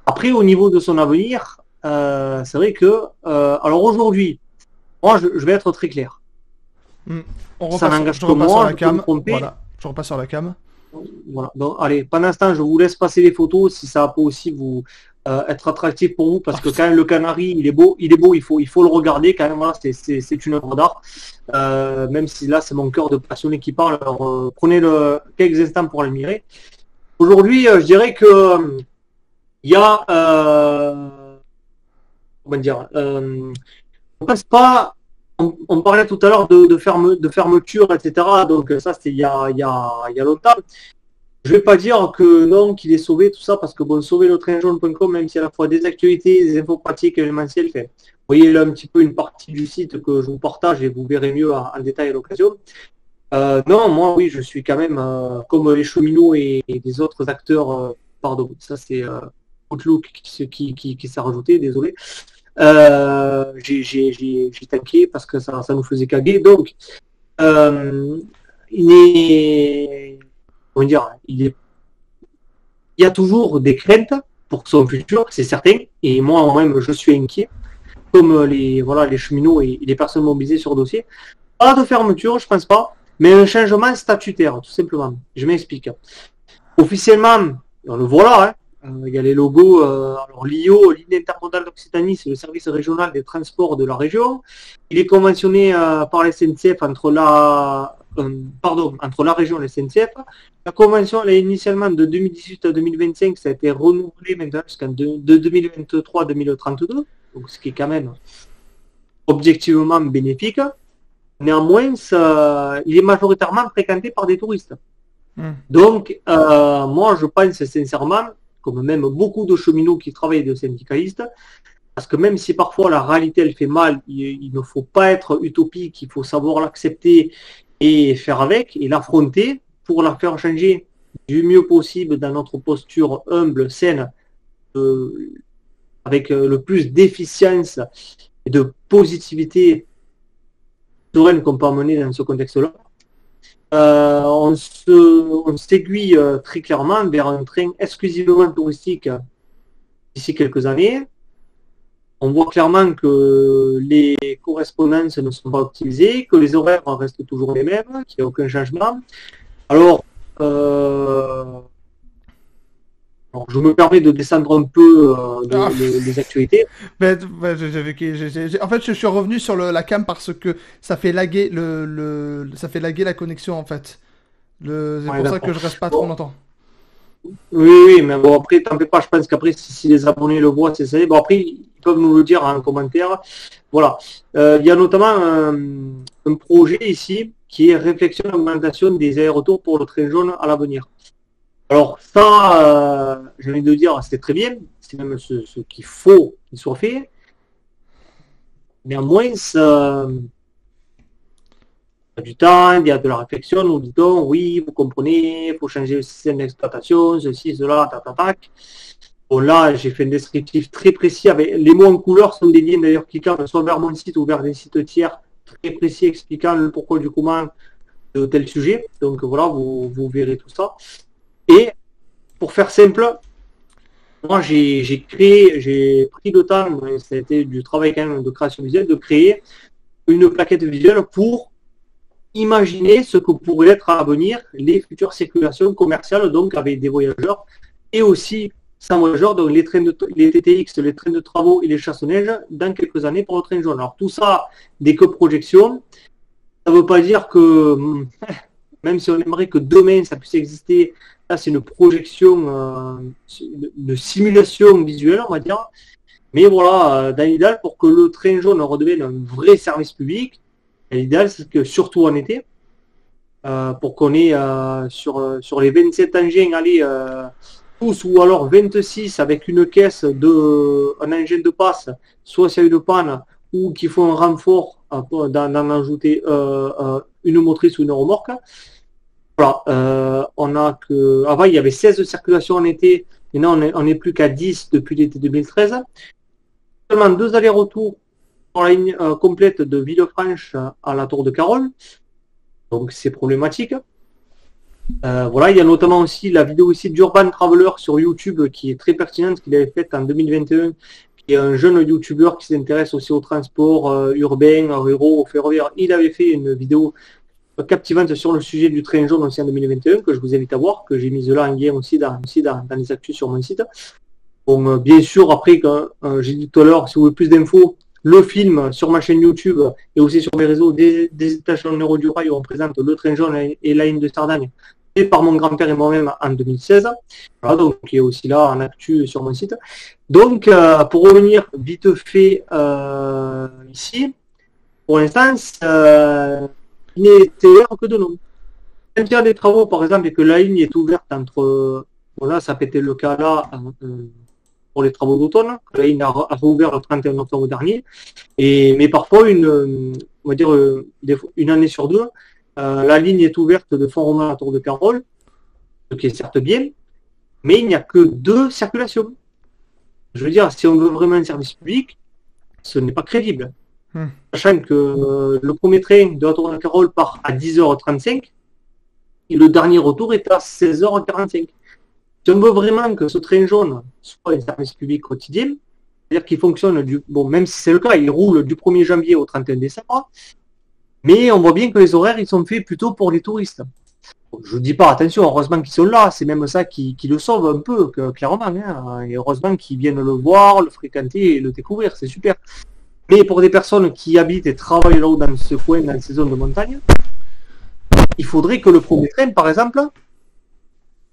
Après, au niveau de son avenir, c'est vrai que, alors aujourd'hui, moi, je vais être très clair. Ça n'engage que moi, je peux me tromper. Voilà, je repasse sur la cam. Voilà. Donc, allez, pendant ce temps, je vous laisse passer les photos si ça peut aussi vous être attractif pour vous, parce que quand même, le canari, il est beau, il faut le regarder quand même. Voilà, c'est une œuvre d'art. Même si là, c'est mon cœur de passionné qui parle. Alors, prenez quelques instants pour l'admirer. Aujourd'hui, je dirais que il y a, comment dire, on passe pas. On parlait tout à l'heure de fermeture, etc. Donc ça, c'était il y a longtemps. Je vais pas dire que non, qu'il est sauvé, tout ça, parce que bon, sauver le train jaune.com, même s'il y a à la fois des actualités, des infos pratiques, événementielles, fait. Vous voyez là un petit peu une partie du site que je vous partage et vous verrez mieux en détail à l'occasion. Non, moi oui, je suis quand même comme les cheminots et des autres acteurs, pardon, ça c'est Outlook qui s'est rajouté, désolé. J'ai tanké parce que ça nous faisait caguer. Donc, il est, comment dire, il y a toujours des craintes pour son futur, c'est certain. Et moi, même, je suis inquiet, comme les cheminots et les personnes mobilisées sur le dossier. Pas de fermeture, je pense pas, mais un changement statutaire, tout simplement. Je m'explique. Officiellement, on le voit là, il y a les logos, alors l'IO, Ligne intermodale d'Occitanie, c'est le service régional des transports de la région. Il est conventionné par la SNCF entre la région et la SNCF. La convention, elle est initialement de 2018 à 2025, ça a été renouvelé maintenant jusqu'en de 2023 à 2032, donc ce qui est quand même objectivement bénéfique. Néanmoins, il est majoritairement fréquenté par des touristes. Donc, moi, je pense sincèrement, comme même beaucoup de cheminots qui travaillent de syndicalistes, parce que même si parfois la réalité elle fait mal, il ne faut pas être utopique, il faut savoir l'accepter et faire avec et l'affronter pour la faire changer du mieux possible dans notre posture humble, saine, avec le plus d'efficience et de positivité sereine qu'on peut amener dans ce contexte-là. On s'aiguille très clairement vers un train exclusivement touristique d'ici quelques années. On voit clairement que les correspondances ne sont pas optimisées, que les horaires restent toujours les mêmes, qu'il n'y a aucun changement. Alors, je me permets de descendre un peu les actualités. En fait, je suis revenu sur la cam parce que ça fait laguer ça fait laguer la connexion en fait. C'est pour ça que je reste pas trop longtemps. Oui, mais bon, après, t'en fais pas, je pense qu'après, si les abonnés le voient, c'est ça. Bon, après, ils peuvent nous le dire en commentaire. Voilà. Il y a notamment un projet ici qui est réflexion et augmentation des allers-retours pour le train jaune à l'avenir. Alors ça, j'ai envie de dire, c'est très bien, c'est même ce qu'il faut qu'il soit fait. Néanmoins, ça, il y a du temps, il y a de la réflexion, nous dit-on, oui, vous comprenez, il faut changer le système d'exploitation, ceci, cela, tac. Bon là, j'ai fait un descriptif très précis avec les mots en couleur sont des liens d'ailleurs cliquants soit vers mon site ou vers des sites tiers très précis expliquant le pourquoi du comment de tel sujet. Donc voilà, vous verrez tout ça. Et pour faire simple, moi j'ai pris le temps, ça a été du travail quand même de création visuelle, de créer une plaquette visuelle pour imaginer ce que pourraient être à l'avenir les futures circulations commerciales, donc avec des voyageurs, et aussi sans voyageurs, donc les TTX, les trains de travaux et les chasses-neige dans quelques années pour le train jaune. Alors tout ça, des que projections, ça ne veut pas dire que, même si on aimerait que demain ça puisse exister, là c'est une projection, une simulation visuelle, on va dire. Mais voilà, dans l'idéal, pour que le train jaune redevienne un vrai service public, l'idéal c'est que surtout en été, pour qu'on ait sur les 27 engins, allez, tous ou alors 26 avec une caisse un engin de passe, soit s'il y a une panne ou qu'il faut un renfort d'en ajouter une motrice ou une remorque. Voilà, on a que avant il y avait 16 circulations en été, maintenant on n'est plus qu'à 10 depuis l'été 2013. Seulement 2 allers-retours sur la ligne complète de Villefranche à la Tour de Carole, donc c'est problématique. Voilà, il y a notamment aussi la vidéo ici d'Urban Traveler sur YouTube qui est très pertinente, qu'il avait faite en 2021, qui est un jeune YouTuber qui s'intéresse aussi au transport urbain, ruraux, au ferroviaire. Il avait fait une vidéo captivante sur le sujet du train jaune aussi en 2021, que je vous invite à voir, que j'ai mis là en lien aussi dans les actus sur mon site. Bon, bien sûr, après, j'ai dit tout à l'heure, si vous voulez plus d'infos, le film sur ma chaîne YouTube et aussi sur mes réseaux des étations Euro du Rail, où on présente le train jaune et la ligne de Sardaigne, et par mon grand-père et moi-même en 2016. Voilà, donc qui est aussi là en actu sur mon site. Donc, pour revenir vite fait ici, pour l'instant, il n'est ouvert que de nom. Quand il y a des travaux, par exemple, et que la ligne est ouverte entre... Voilà, ça a été le cas là pour les travaux d'automne. La ligne a rouvert le 31 octobre dernier. Mais parfois, on va dire une année sur deux, la ligne est ouverte de Font-Romeu à la Tour de Carole, ce qui est certes bien, mais il n'y a que 2 circulations. Je veux dire, si on veut vraiment un service public, ce n'est pas crédible. Sachant que le premier train de la Tour de Carole part à 10h35 et le dernier retour est à 16h45. Si on veut vraiment que ce train jaune soit un service public quotidien, c'est-à-dire qu'il fonctionne même si c'est le cas, il roule du 1er janvier au 31 décembre, mais on voit bien que les horaires, ils sont faits plutôt pour les touristes. Je ne dis pas, attention, heureusement qu'ils sont là, c'est même ça qui le sauve un peu, clairement. Hein, et heureusement qu'ils viennent le voir, le fréquenter et le découvrir, c'est super. Mais pour des personnes qui habitent et travaillent là-haut dans ce coin, dans ces zones de montagne, il faudrait que le premier train, par exemple,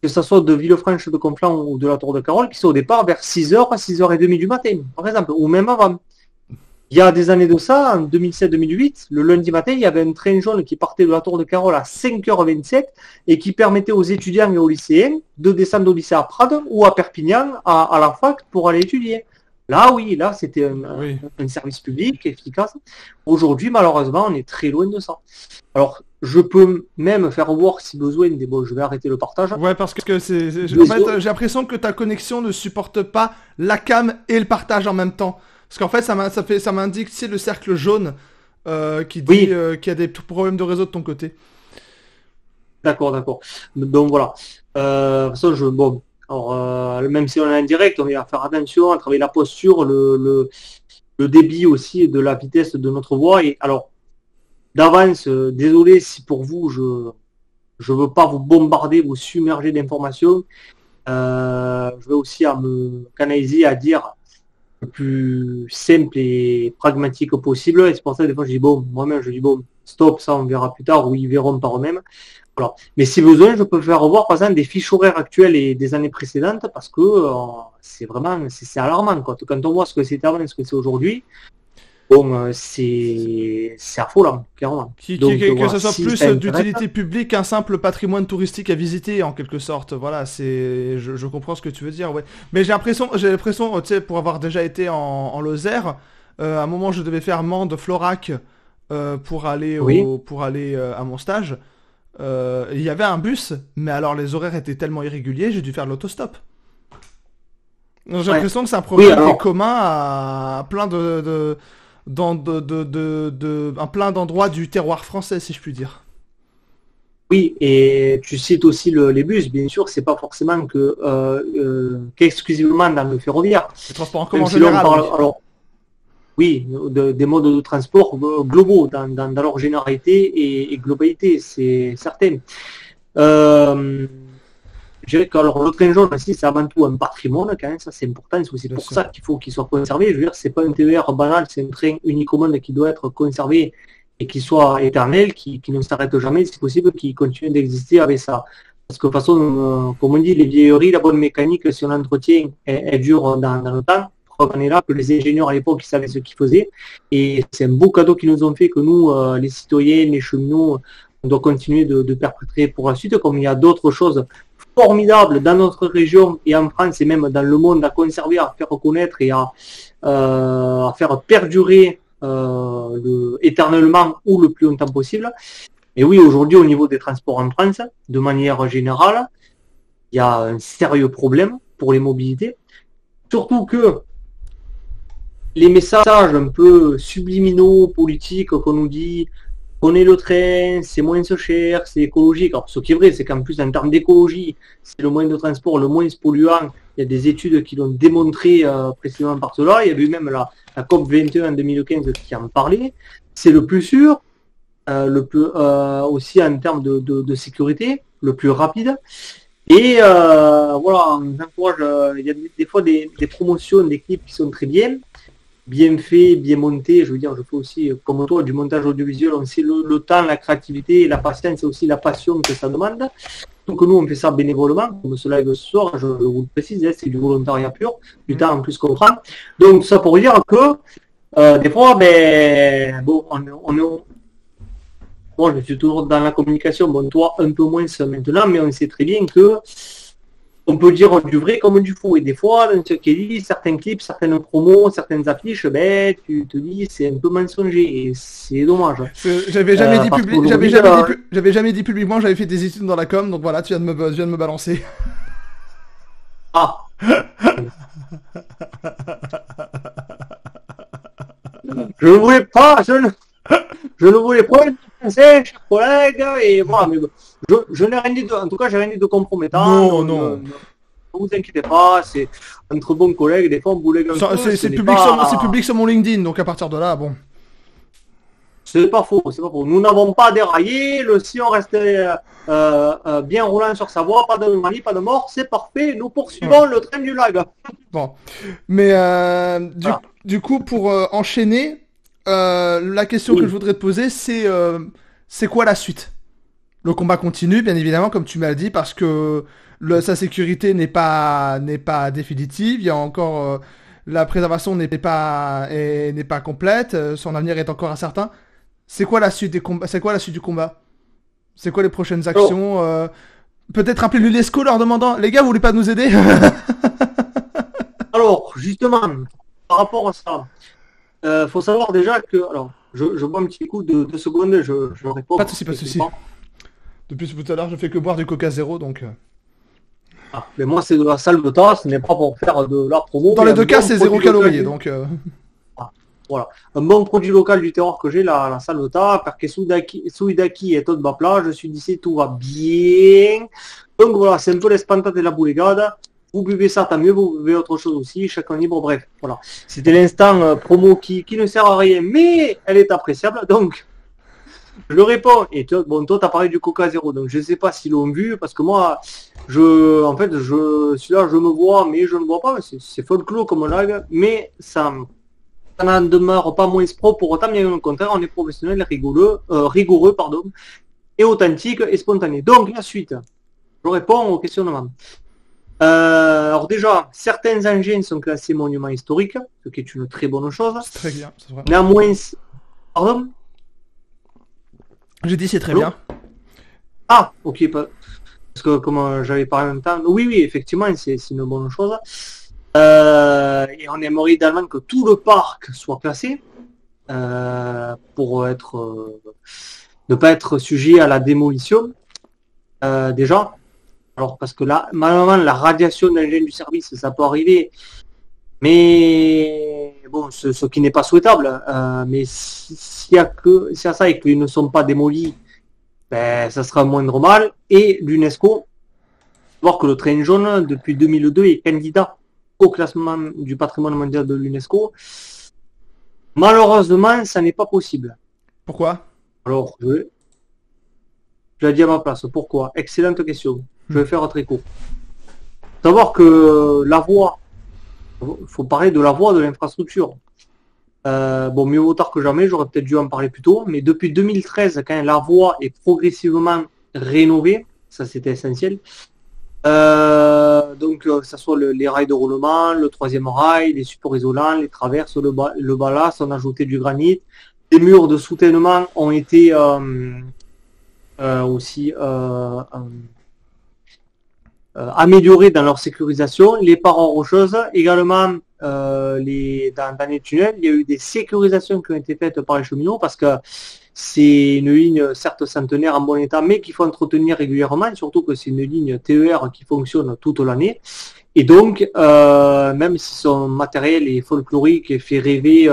que ce soit de Villefranche de Conflans ou de la Tour de Carole, qui soit au départ vers 6h à 6h30 du matin, par exemple, ou même avant. Il y a des années de ça, en 2007-2008, le lundi matin, il y avait un train jaune qui partait de la Tour de Carole à 5h27 et qui permettait aux étudiants et aux lycéens de descendre au lycée à Prades ou à Perpignan, à la fac, pour aller étudier. Là, oui, là, c'était un service public efficace. Aujourd'hui, malheureusement, on est très loin de ça. Alors, je peux même faire voir si besoin bon, je vais arrêter le partage. Ouais, parce que en fait, j'ai l'impression que ta connexion ne supporte pas la cam et le partage en même temps. Parce qu'en fait, ça m'indique, c'est le cercle jaune qui dit qu'il y a des problèmes de réseau de ton côté. D'accord. Donc voilà. De toute façon, alors, même si on est en direct, on va faire attention à travailler la posture, le débit aussi de la vitesse de notre voix. Et alors, d'avance, désolé si pour vous, je veux pas vous bombarder, vous submerger d'informations. Je vais aussi à me canaliser à dire le plus simple et pragmatique possible. Et c'est pour ça que des fois, moi-même, je dis, bon, stop, ça, on verra plus tard, ou ils verront par eux-mêmes. Voilà. Mais si besoin, je peux faire revoir par exemple des fiches horaires actuelles et des années précédentes parce que c'est vraiment c'est alarmant quoi. Quand on voit ce que c'était avant et ce que c'est aujourd'hui, bon c'est affolant, clairement. Donc, Que voilà, ce soit si plus ça intéresse, d'utilité publique qu'un simple patrimoine touristique à visiter, en quelque sorte. Voilà, je comprends ce que tu veux dire, ouais. Mais j'ai l'impression, tu sais, pour avoir déjà été en Lozère, à un moment, je devais faire Mende-Florac oui, pour aller à mon stage. Il y avait un bus, mais alors les horaires étaient tellement irréguliers, j'ai dû faire de l'autostop. Donc, j'ai ouais. l'impression que c'est un Oui, problème qui est alors commun à plein un plein d'endroits du terroir français, si je puis dire. oui, et tu cites aussi les bus, bien sûr, c'est pas forcément que qu'exclusivement dans le ferroviaire. Les transports en commun Même en si là on général, parle, oui. alors oui, des modes de transport globaux dans leur généralité et globalité, c'est certain. Euh, je dirais que alors, le train jaune aussi, c'est avant tout un patrimoine quand même, ça c'est important, c'est aussi Bien pour sûr. ça qu'il faut qu'il soit conservé. Je veux dire, c'est pas un TER banal, c'est un train unique au monde qui doit être conservé et qui soit éternel, qui ne s'arrête jamais, si possible, qui continue d'exister avec ça. Parce que de toute façon, comme on dit, les vieilleries, la bonne mécanique, si on l'entretient, elle dure dans le temps. Preuve en est là que les ingénieurs à l'époque, ils savaient ce qu'ils faisaient. Et c'est un beau cadeau qu'ils nous ont fait que nous, les citoyens, les cheminots, on doit continuer de perpétrer pour la suite, comme il y a d'autres choses formidables dans notre région et en France et même dans le monde à conserver, à faire reconnaître et à faire perdurer éternellement ou le plus longtemps possible. Et oui, aujourd'hui, au niveau des transports en France, de manière générale, il y a un sérieux problème pour les mobilités. Surtout que les messages un peu subliminaux, politiques, qu'on nous dit, prenez le train, c'est moins cher, c'est écologique. Alors, ce qui est vrai, c'est qu'en plus, en termes d'écologie, c'est le moyen de transport le moins polluant. Il y a des études qui l'ont démontré précisément par cela. Il y avait eu même la COP 21 en 2015 qui en parlait. C'est le plus sûr, le plus aussi en termes de sécurité, le plus rapide. Et voilà, on encourage, il y a des fois des promotions, des clips qui sont très bien faits, bien montés. Je veux dire, je fais aussi, comme toi, du montage audiovisuel. On sait le temps, la créativité, la patience et aussi la passion que ça demande. Donc nous, on fait ça bénévolement, comme ce live ce soir, je vous le précise, c'est du volontariat pur, du temps en plus qu'on prend. Donc ça pour dire que des fois, ben, bon, bon, je suis toujours dans la communication, bon, toi un peu moins maintenant, mais on sait très bien que on peut dire du vrai comme du faux. Et des fois, dans ce qui est dit, certains clips, certaines promos, certaines affiches, ben, tu te dis c'est un peu mensonger et c'est dommage. J'avais jamais dit Parce public, qu'aujourd'hui, j'avais jamais dit publiquement, j'avais fait des études dans la com, donc voilà, tu viens de me balancer. ah, je ne voulais pas, je ne voulais pas le penser, chers collègues, et voilà, mais je n'ai rien dit en tout cas, j'ai rien dit de compromettant. Non, non. Ne vous inquiétez pas, c'est entre bons collègues, des fois on boulegue un peu, C'est c'est public sur mon LinkedIn, donc à partir de là, bon. c'est pas faux, c'est pas faux. Nous n'avons pas déraillé, le sillon restait bien roulant sur sa voie, pas de manie, pas de mort, c'est parfait, nous poursuivons le train du lag. Bon. Mais Voilà. du coup, pour enchaîner, la question que je Oui. voudrais te poser, c'est quoi la suite? Le combat continue, bien évidemment, comme tu m'as dit, parce que sa sécurité n'est pas définitive. Il y a encore la préservation n'est pas complète. Son avenir est encore incertain. C'est quoi la suite des combats? C'est quoi la suite du combat? C'est quoi les prochaines Alors, actions? Peut-être appeler l'UNESCO leur demandant, les gars, vous voulez pas nous aider? alors, justement, par rapport à ça, faut savoir déjà que, alors, je bois un petit coup de 2 secondes, je réponds. Pas de souci, pas de souci. Depuis tout à l'heure, je fais que boire du Coca Zéro, donc. Ah, mais moi, c'est de la salvetat, ce n'est pas pour faire de la promo. Dans Mais les un deux cas, bon c'est zéro produit local calorie, donc. Ah, voilà. Un bon produit local du terroir que j'ai, la salvetat, perché Suidaki et Todd Bapla, je suis d'ici, tout va bien. Donc voilà, c'est un peu l'espantate et la boulegade. Vous buvez ça, tant mieux, vous buvez autre chose aussi, chacun libre, bref, voilà. C'était l'instant promo qui ne sert à rien, mais elle est appréciable, donc je le réponds. Et toi, bon, toi, t'as parlé du Coca Zéro, donc je sais pas s'ils l'ont vu, parce que moi, en fait, celui-là, je me vois, mais je ne vois pas, c'est folklore comme lag, mais ça n'en demeure pas moins pro, pour autant, bien au contraire, on est professionnel, rigoureux, pardon. et authentique et spontané. Donc la suite, je réponds au questionnement. Alors déjà, certains engins sont classés monuments historiques, ce qui est une très bonne chose. C'est très bien, c'est vrai. Néanmoins, pardon. J'ai dit c'est très Allô bien. Ah, ok, parce que comme j'avais parlé en même temps, oui, effectivement, c'est une bonne chose. Et on aimerait idéalement que tout le parc soit classé pour ne pas être sujet à la démolition. Déjà, alors parce que là, malheureusement, la radiation d'engins du service, ça peut arriver, mais bon, ce qui n'est pas souhaitable. Mais s'il y a ça et qu'ils ne sont pas démolis, ben, ça sera moindre mal. Et l'UNESCO, voir que le train jaune, depuis 2002, est candidat au classement du patrimoine mondial de l'UNESCO. Malheureusement, ça n'est pas possible. Pourquoi? Alors, je l'ai dit à ma place. Pourquoi? Excellente question. Je vais faire très court. Savoir que la voie, il faut parler de la voie de l'infrastructure. Bon, mieux vaut tard que jamais, j'aurais peut-être dû en parler plus tôt, mais depuis 2013, quand la voie est progressivement rénovée, ça c'était essentiel. Donc, que ce soit les rails de roulement, le troisième rail, les supports isolants, les traverses, le ballast, on a ajouté du granit. Les murs de soutènement ont été aussi améliorés dans leur sécurisation. Les parois rocheuses, également dans les tunnels, il y a eu des sécurisations qui ont été faites par les cheminots parce que c'est une ligne certes centenaire en bon état, mais qu'il faut entretenir régulièrement, surtout que c'est une ligne TER qui fonctionne toute l'année. Et donc, même si son matériel est folklorique et fait rêver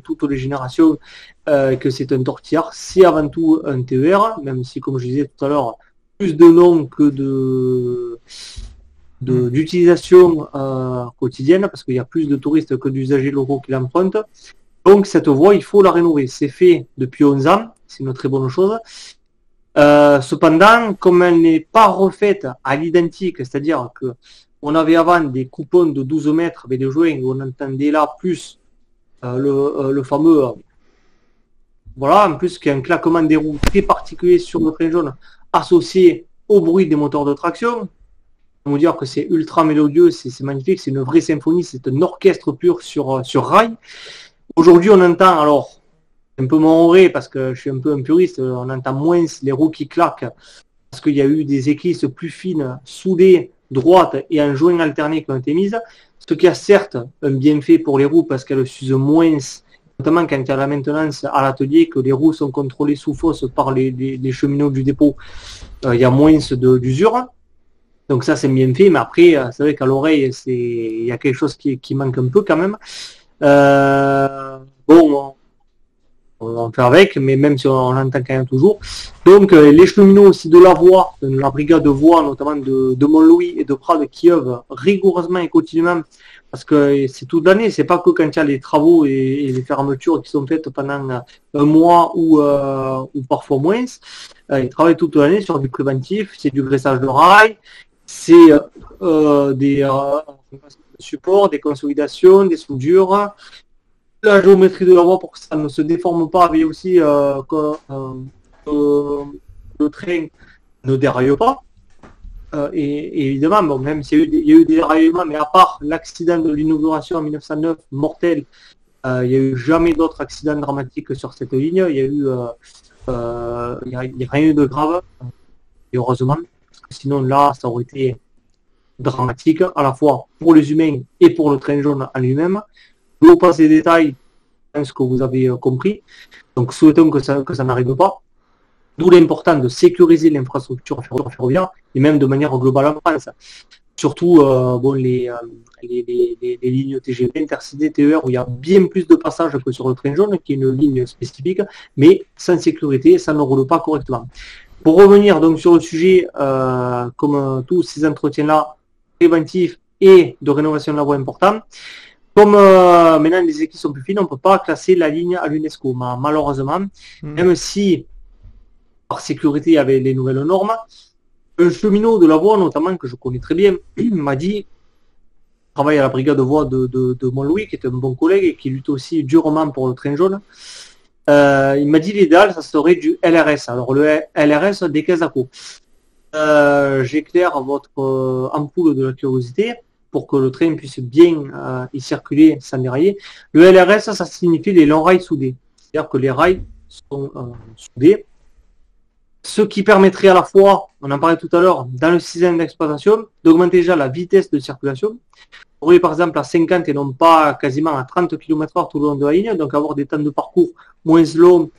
toutes les générations que c'est un tortillard, c'est avant tout un TER, même si, comme je disais tout à l'heure, plus de noms que d'utilisation quotidienne, parce qu'il y a plus de touristes que d'usagers locaux qui l'empruntent. Donc cette voie, il faut la rénover. C'est fait depuis 11 ans, c'est une très bonne chose. Cependant, comme elle n'est pas refaite à l'identique, c'est-à-dire que on avait avant des coupons de 12 mètres avec des joints où on entendait là plus le fameux voilà, en plus qu'il y a un claquement des roues très particulier sur le train jaune associé au bruit des moteurs de traction. On va dire que c'est ultra mélodieux, c'est magnifique, c'est une vraie symphonie, c'est un orchestre pur sur rail. Aujourd'hui, on entend, alors, un peu mon parce que je suis un peu un puriste, on entend moins les roues qui claquent parce qu'il y a eu des éclisses plus fines, soudées, droites et en joint alterné qui ont été mises, ce qui a certes un bienfait pour les roues parce qu'elles s'usent moins, notamment quand il y a la maintenance à l'atelier, que les roues sont contrôlées sous fosse par les cheminots du dépôt, il y a moins d'usure. Donc ça c'est bien fait, mais après c'est vrai qu'à l'oreille il y a quelque chose qui manque un peu quand même. Bon, on va en faire avec, mais même si on l'entend quand même toujours. Donc les cheminots aussi de la voie, de la brigade de voie, notamment de Montlouis et de Prades, qui œuvrent rigoureusement et continuellement, parce que c'est toute l'année, c'est pas que quand il y a les travaux et les fermetures qui sont faites pendant un mois ou parfois moins. Ils travaillent toute l'année sur du préventif, c'est du graissage de rail, c'est des supports, des consolidations, des soudures, la géométrie de la voie pour que ça ne se déforme pas, mais aussi que le train ne déraille pas. Et évidemment, bon, même s'il y a eu des déraillements, mais à part l'accident de l'inauguration en 1909, mortel, il n'y a eu jamais d'autres accidents dramatiques sur cette ligne. Il y a eu il n'y a rien eu de grave, et heureusement, parce que sinon là, ça aurait été dramatique, à la fois pour les humains et pour le train jaune en lui-même. Je vous passe les détails, je pense que vous avez compris. Donc souhaitons que ça n'arrive pas. D'où l'important de sécuriser l'infrastructure ferroviaire, et même de manière globale en France. Surtout bon, les lignes TGV, Intercité, TER, où il y a bien plus de passages que sur le train jaune, qui est une ligne spécifique, mais sans sécurité, ça ne roule pas correctement. Pour revenir donc sur le sujet, comme tous ces entretiens-là, préventifs et de rénovation de la voie importants, comme maintenant les équipes sont plus fines, on ne peut pas classer la ligne à l'UNESCO, malheureusement, même si par sécurité il y avait les nouvelles normes. Un cheminot de la voie, notamment, que je connais très bien, m'a dit, travaille à la brigade de voie de Montlouis, qui est un bon collègue et qui lutte aussi durement pour le train jaune. Il m'a dit l'idéal, ça serait du LRS. Alors le LRS des caisses à co. J'éclaire votre ampoule de la curiosité pour que le train puisse bien y circuler sans dérailler. Le LRS, ça signifie les longs rails soudés. C'est-à-dire que les rails sont soudés. Ce qui permettrait à la fois, on en parlait tout à l'heure, dans le système d'exploitation, d'augmenter déjà la vitesse de circulation. On aurait par exemple à 50 et non pas quasiment à 30 km/h tout le long de la ligne, donc avoir des temps de parcours moins longs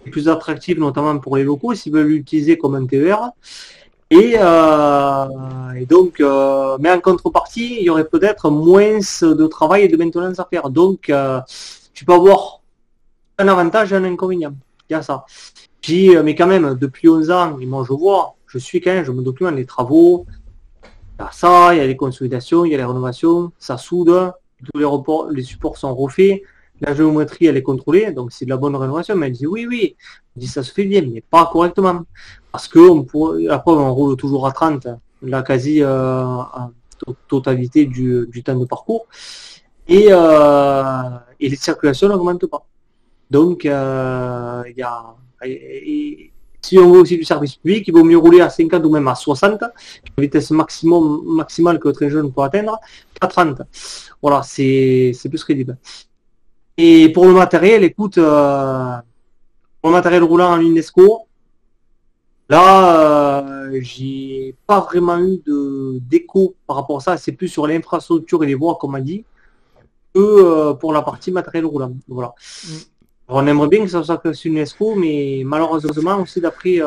et plus attractifs, notamment pour les locaux, s'ils veulent l'utiliser comme un TER. Et donc, mais en contrepartie, il y aurait peut-être moins de travail et de maintenance à faire. Donc, tu peux avoir un avantage et un inconvénient. Il y a ça. Puis, mais quand même, depuis 11 ans, et moi je vois, je me documente les travaux, il y a ça, il y a les consolidations, il y a les rénovations, ça soude, tous les supports sont refaits, la géométrie elle est contrôlée, donc c'est de la bonne rénovation, mais elle dit oui, je dis ça se fait bien, mais pas correctement. Parce que après on roule toujours à 30, la quasi totalité du temps de parcours, et les circulations n'augmentent pas. Donc il y a si on veut aussi du service public, il vaut mieux rouler à 50 ou même à 60, la vitesse maximale que le train jeune peut atteindre, qu'à 30. Voilà, c'est plus crédible. Et pour le matériel, écoute, pour le matériel roulant en UNESCO, là, j'ai pas vraiment eu d'écho par rapport à ça. C'est plus sur l'infrastructure et les voies, comme on dit, que pour la partie matériel roulant. Voilà. On aimerait bien que ça soit classé UNESCO, mais malheureusement aussi d'après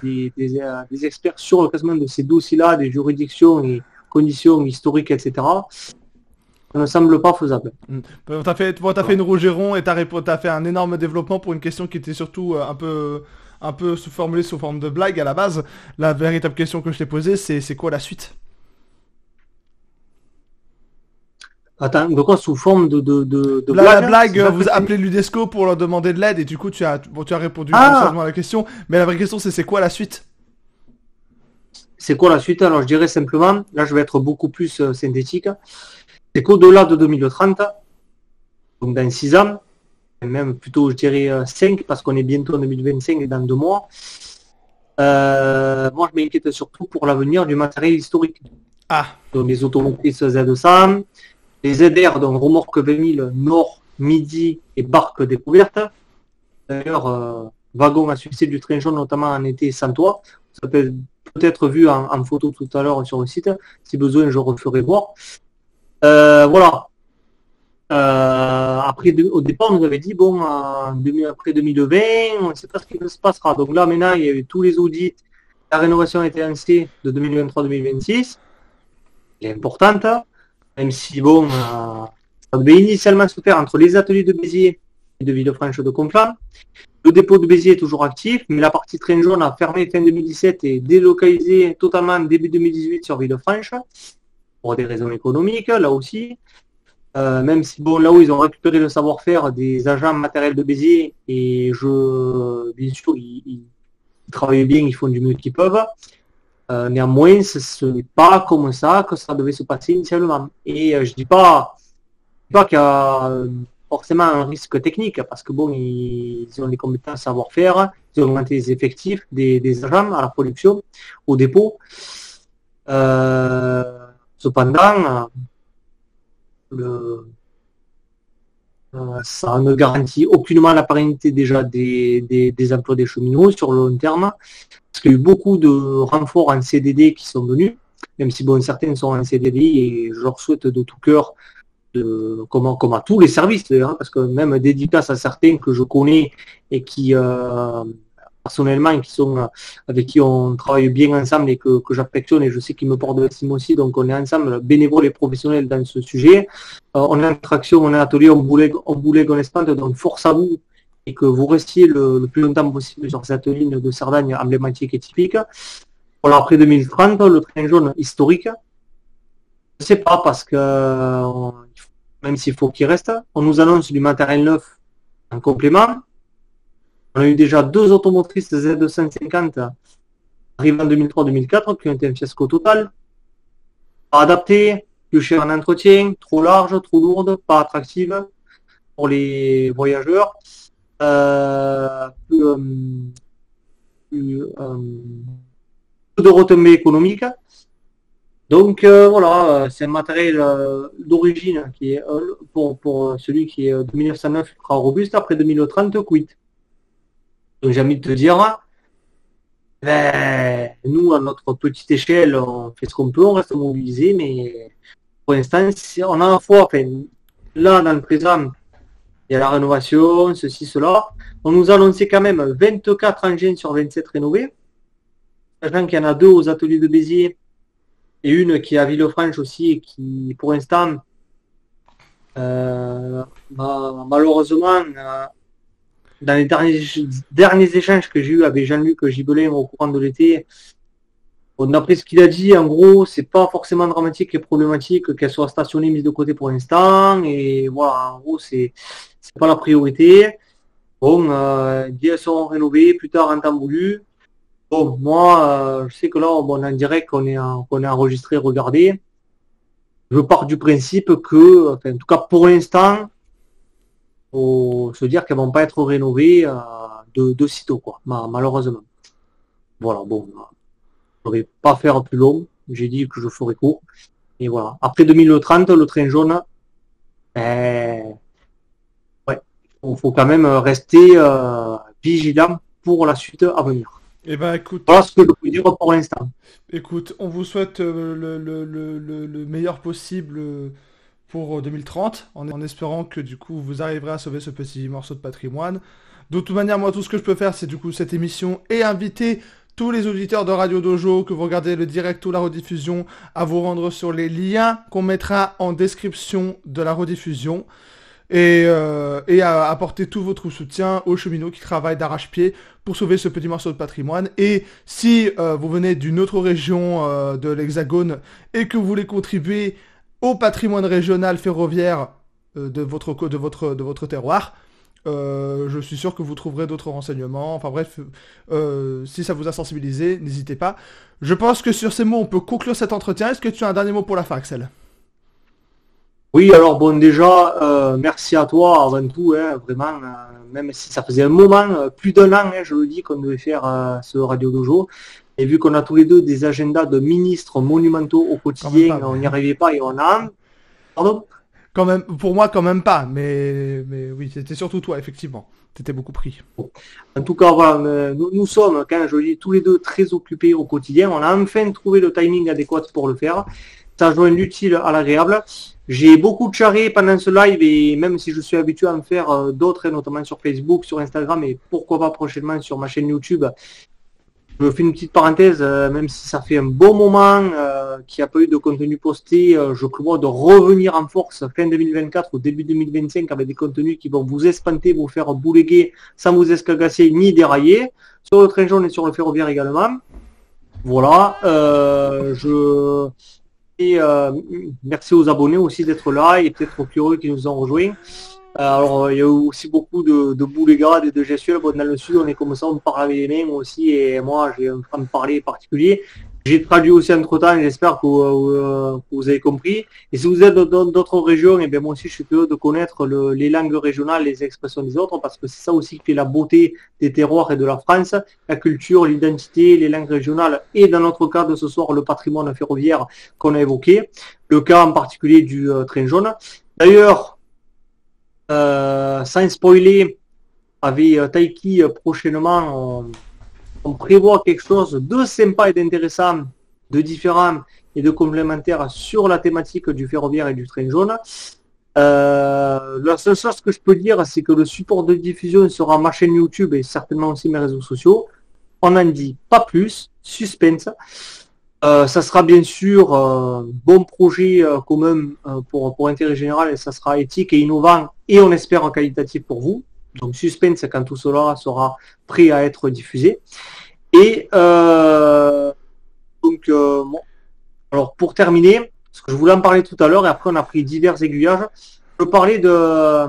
des experts sur le classement de ces dossiers-là, des juridictions et conditions historiques, etc., ça ne semble pas faisable. T'as fait une Rougeron et t'as fait un énorme développement pour une question qui était surtout un peu formulée sous forme de blague à la base. La véritable question que je t'ai posée, c'est quoi la suite? Attends, de quoi sous forme de La blague, blague, vous appelez l'UNESCO pour leur demander de l'aide et du coup tu as répondu sérieusement à la question. Mais la vraie question c'est quoi la suite? C'est quoi la suite? Alors je dirais simplement, là je vais être beaucoup plus synthétique, c'est qu'au-delà de 2030, donc dans 6 ans, même plutôt je dirais 5 parce qu'on est bientôt en 2025 et dans 2 mois, moi je m'inquiète surtout pour l'avenir du matériel historique. Donc les automotrices Z100, les ZR, donc remorque 20 000 Nord, Midi et barque découverte. D'ailleurs, wagon à succès du train jaune, notamment en été sans toit. Ça peut être vu en photo tout à l'heure sur le site. Si besoin, je referai voir. Voilà. Après, au départ, on nous avait dit, bon, après 2020, on ne sait pas ce qui se passera. Donc là, maintenant, il y a eu tous les audits. La rénovation a été lancée de 2023-2026. Elle est importante. Même si, bon, ça devait initialement se faire entre les ateliers de Béziers et de Villefranche de Conflans. Le dépôt de Béziers est toujours actif, mais la partie train jaune a fermé fin 2017 et délocalisé totalement début 2018 sur Villefranche, pour des raisons économiques, là aussi. Même si, bon, là où ils ont récupéré le savoir-faire des agents matériels de Béziers, et bien sûr, ils travaillent bien, ils font du mieux qu'ils peuvent. Néanmoins, ce n'est pas comme ça que ça devait se passer initialement. Et je dis pas qu'il y a forcément un risque technique, parce que bon, ils ont les compétences savoir-faire, ils ont augmenté les effectifs des agents à la production, au dépôt. Cependant, ça ne garantit aucunement la pérennité déjà des emplois des cheminots sur le long terme, parce qu'il y a eu beaucoup de renforts en CDD qui sont venus, même si bon, certains sont en CDD et je leur souhaite de tout cœur, comme à tous les services d'ailleurs, parce que même dédicace à certains que je connais et qui personnellement, avec qui on travaille bien ensemble et que j'affectionne et je sais qu'ils me portent de l'estime aussi, donc on est ensemble bénévoles et professionnels dans ce sujet. On est en traction, on est atelier, on boulegue, on espante, donc force à vous et que vous restiez le plus longtemps possible sur cette ligne de Cerdagne emblématique et typique. Voilà, après 2030, le train jaune historique, je ne sais pas, parce que même s'il faut qu'il reste, on nous annonce du matériel neuf en complément. On a eu déjà 2 automotrices Z250 arrivant en 2003-2004 qui ont été un fiasco total. Pas adaptées, plus cher en entretien, trop large, trop lourde, pas attractive pour les voyageurs. plus, plus, de retombées économiques. Donc voilà, c'est un matériel d'origine qui est pour celui qui est de 1909 ultra robuste, après 2030 quit. Donc j'ai envie de te dire, ben, nous à notre petite échelle, on fait ce qu'on peut, on reste mobilisé, mais pour l'instant, on a à la fois, enfin, là dans le présent, il y a la rénovation, ceci, cela. On nous a annoncé quand même 24 engins sur 27 rénovés, sachant qu'il y en a 2 aux ateliers de Béziers et une qui est à Villefranche aussi, et qui, pour l'instant, malheureusement, dans les derniers échanges que j'ai eu avec Jean-Luc Gibelin au courant de l'été, d'après ce qu'il a dit, en gros, c'est pas forcément dramatique et problématique qu'elle soit stationnée, mise de côté pour l'instant. Et voilà, en gros, c'est pas la priorité. Bon, elles seront rénovées plus tard en temps voulu. Bon, moi, je sais que là, bon, en direct, qu'on est enregistré, regardé. Je pars du principe que, enfin, en tout cas pour l'instant, faut se dire qu'elles vont pas être rénovées de sitôt, quoi, malheureusement. Voilà, bon, je ne vais pas faire plus long. J'ai dit que je ferai court. Et voilà. Après 2030, le train jaune, ouais, faut quand même rester vigilant pour la suite à venir. Eh ben écoute, Voilà ce que je peux dire pour l'instant. écoute, on vous souhaite le meilleur possible pour 2030, en espérant que du coup vous arriverez à sauver ce petit morceau de patrimoine. De toute manière, moi tout ce que je peux faire, c'est du coup cette émission et inviter tous les auditeurs de Radio Dojo, que vous regardez le direct ou la rediffusion, à vous rendre sur les liens qu'on mettra en description de la rediffusion. Et à apporter tout votre soutien aux cheminots qui travaillent d'arrache-pied pour sauver ce petit morceau de patrimoine. Et si vous venez d'une autre région de l'Hexagone et que vous voulez contribuer au patrimoine régional ferroviaire de votre terroir, je suis sûr que vous trouverez d'autres renseignements. Enfin bref, si ça vous a sensibilisé, n'hésitez pas. Je pense que sur ces mots, on peut conclure cet entretien. Est-ce que tu as un dernier mot pour la fin, Axel ? Oui, alors bon, déjà, merci à toi avant tout, hein, vraiment, même si ça faisait un moment, plus d'un an, hein, je le dis, qu'on devait faire ce Radio Dojo. Et vu qu'on a tous les deux des agendas de ministres monumentaux au quotidien, on n'y arrivait pas et on a... Pardon ? Quand même, pour moi, quand même pas, mais oui, c'était surtout toi, effectivement. T'étais beaucoup pris. En tout cas, voilà, nous sommes, quand je le dis, tous les deux très occupés au quotidien. On a enfin trouvé le timing adéquat pour le faire. Ça joint l'utile à l'agréable. J'ai beaucoup charré pendant ce live, et même si je suis habitué à en faire d'autres, et notamment sur Facebook, sur Instagram, et pourquoi pas prochainement sur ma chaîne YouTube. Je fais une petite parenthèse, même si ça fait un bon moment qu'il n'y a pas eu de contenu posté, je prévois de revenir en force fin 2024 ou début 2025 avec des contenus qui vont vous espanter, vous faire bouléguer sans vous escagasser ni dérailler, sur le train jaune et sur le ferroviaire également. Voilà, et merci aux abonnés aussi d'être là et peut-être aux curieux qui nous ont rejoints. Alors, il y a aussi beaucoup de boulégades et de gestuels. Bon, dans le sud, on est comme ça, on parle avec les mains aussi. Et moi, j'ai un franc parler particulier. J'ai traduit aussi entre-temps, j'espère que vous avez compris. Et si vous êtes dans d'autres régions, et bien moi aussi, je suis curieux de connaître les langues régionales, les expressions des autres, parce que c'est ça aussi qui fait la beauté des terroirs et de la France, la culture, l'identité, les langues régionales, et dans notre cas de ce soir, le patrimoine ferroviaire qu'on a évoqué, le cas en particulier du train jaune. D'ailleurs, sans spoiler, avec Taiki prochainement, on prévoit quelque chose de sympa et d'intéressant, de différent et de complémentaire sur la thématique du ferroviaire et du train jaune. La seule chose que je peux dire, c'est que le support de diffusion sera ma chaîne YouTube et certainement aussi mes réseaux sociaux. On n'en dit pas plus, suspense. Ça sera bien sûr bon projet commun pour intérêt général, et ça sera éthique et innovant et on espère qualitatif pour vous. Donc suspense quand tout cela sera prêt à être diffusé. Et bon. Alors pour terminer, parce que je voulais en parler tout à l'heure et après on a pris divers aiguillages, je parlais je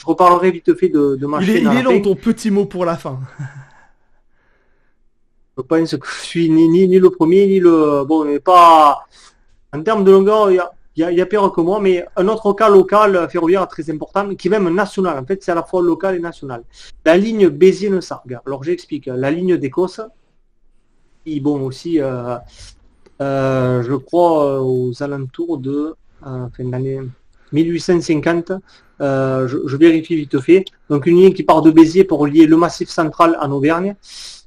reparlerai vite fait de ma chaîne. Il est long ton petit mot pour la fin. Je pense que je suis ni le premier, ni le... Bon, mais pas... En termes de longueur, il y a pire que moi, mais un autre cas local ferroviaire très important, qui est même national. En fait, c'est à la fois local et national. La ligne Béziers-Sargues. Alors, j'explique. La ligne d'Écosse, qui, bon, aussi, je crois, aux alentours de fin d'année 1850. Je vérifie vite fait. Donc, une ligne qui part de Béziers pour relier le Massif central en Auvergne.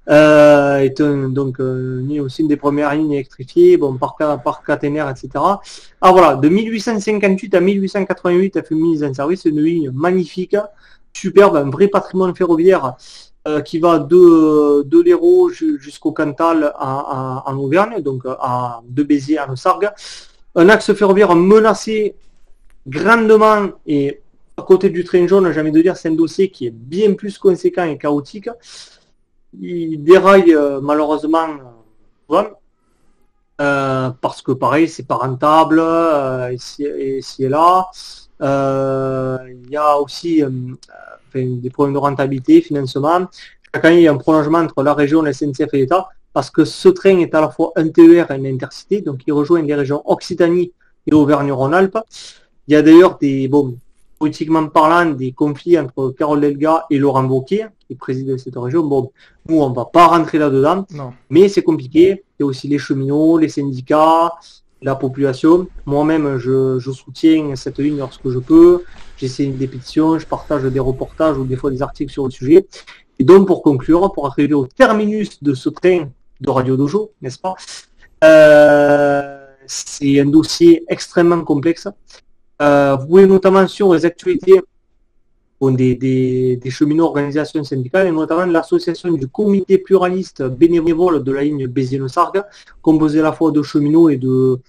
Est aussi une des premières lignes électrifiées, bon, par caténaire, etc. Ah voilà, de 1858 à 1888, elle fait mise en service, une ligne magnifique, superbe, un vrai patrimoine ferroviaire qui va de l'Hérault jusqu'au Cantal en Auvergne, donc de Béziers à Sargues. Un axe ferroviaire menacé grandement, et à côté du train jaune, j'ai envie de dire, c'est un dossier qui est bien plus conséquent et chaotique. Il déraille malheureusement parce que pareil, c'est pas rentable ici et là. Il y a aussi des problèmes de rentabilité, financement. Chaque année, il y a un prolongement entre la région, la SNCF et l'État, parce que ce train est à la fois un TER et une intercité, donc il rejoint les régions Occitanie et Auvergne-Rhône-Alpes. Il y a d'ailleurs politiquement parlant, des conflits entre Carole Delga et Laurent Wauquiez, qui préside cette région. Bon, nous, on ne va pas rentrer là-dedans, mais c'est compliqué. Il y a aussi les cheminots, les syndicats, la population. Moi-même, je soutiens cette ligne lorsque je peux. J'essaie des pétitions, je partage des reportages ou des fois des articles sur le sujet. Et donc, pour conclure, pour arriver au terminus de ce train de Radio Dojo, n'est-ce pas, c'est un dossier extrêmement complexe. Vous pouvez notamment sur les actualités des cheminots, organisations syndicales, et notamment l'association du comité pluraliste bénévole de la ligne Béziers-Sargues, composé à la fois de cheminots et de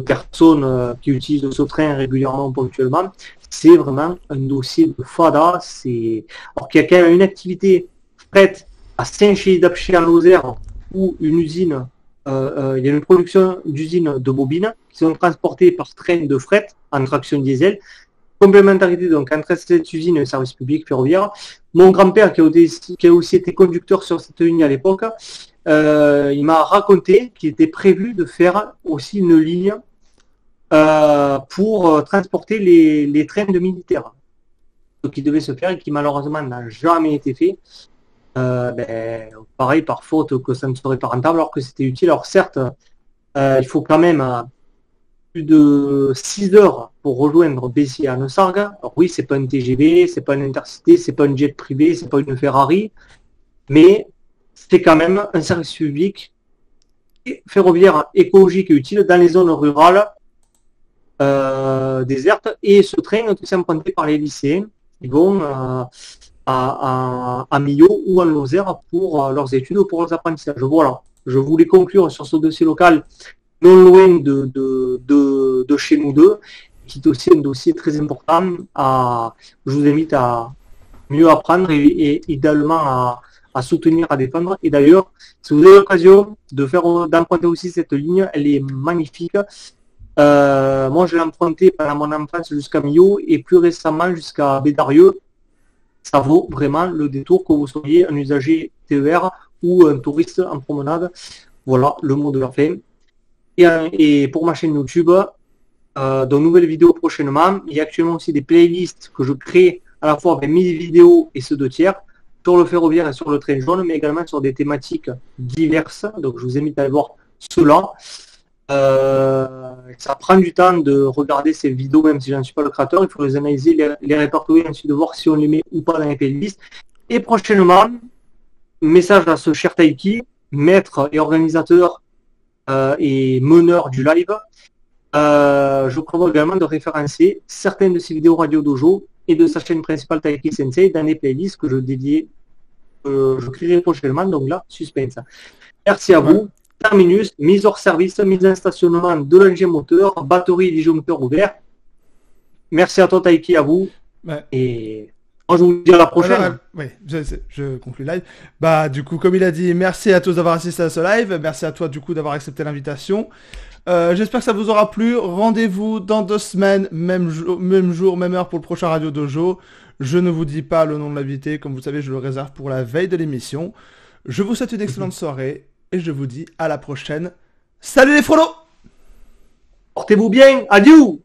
personnes qui utilisent ce train régulièrement, ponctuellement. C'est vraiment un dossier de fada. Alors qu'il y a quand même une activité prête à Saint-Chély-d'Apcher en Lozère, où une usine, il y a une production d'usines de bobines qui sont transportées par train de fret en traction diesel. Complémentarité donc entre cette usine et le service public ferroviaire. Mon grand-père, qui a aussi été conducteur sur cette ligne à l'époque, il m'a raconté qu'il était prévu de faire aussi une ligne pour transporter les trains de militaires. Ce qui devait se faire et qui malheureusement n'a jamais été fait. Pareil, par faute que ça ne serait pas rentable, alors que c'était utile. Alors certes, il faut quand même plus de 6 heures pour rejoindre Béziers à Sargues. Alors oui, c'est pas un TGV, c'est pas une intercité, c'est pas un jet privé, c'est pas une Ferrari, mais c'est quand même un service public ferroviaire écologique et utile dans les zones rurales désertes. Et ce train est aussi emprunté par les lycéens qui vont à Millau ou en Lozère pour leurs études ou pour leurs apprentissages. Voilà, je voulais conclure sur ce dossier local non loin de chez nous deux, qui est aussi un dossier très important. Je vous invite à mieux apprendre et idéalement à soutenir, à défendre. Et d'ailleurs, si vous avez l'occasion d'emprunter aussi cette ligne, elle est magnifique. Moi, je l'ai empruntée pendant mon enfance jusqu'à Millau et plus récemment jusqu'à Bédarieux. Ça vaut vraiment le détour, que vous soyez un usager TER ou un touriste en promenade. Voilà le mot de la fin. Et pour ma chaîne YouTube, de nouvelles vidéos prochainement. Il y a actuellement aussi des playlists que je crée à la fois avec mes vidéos et ceux de tiers sur le ferroviaire et sur le train jaune, mais également sur des thématiques diverses. Donc je vous invite à aller voir cela. Ça prend du temps de regarder ces vidéos, même si je n'en suis pas le créateur. Il faut les analyser, les répertorier, ensuite de voir si on les met ou pas dans les playlists. Et prochainement, message à ce cher Taiki, maître et organisateur et meneur du live. Je prévois également de référencer certaines de ces vidéos Radio Dojo et de sa chaîne principale Taiki Sensei dans les playlists que je créerai prochainement. Donc là, suspense. Merci à vous. Terminus, mise hors service, mise en stationnement de l'engin moteur, batterie et disjoncteur ouvert. Merci à toi Taiki, à vous. Ouais. Et moi je vous dis à la prochaine. Oui, je conclue le live. Du coup, comme il a dit, merci à tous d'avoir assisté à ce live. Merci à toi du coup d'avoir accepté l'invitation. J'espère que ça vous aura plu. Rendez-vous dans 2 semaines, même jour, même heure pour le prochain Radio Dojo. Je ne vous dis pas le nom de l'invité, comme vous le savez, je le réserve pour la veille de l'émission. Je vous souhaite une excellente soirée et je vous dis à la prochaine. Salut les frolos! Portez-vous bien, adieu!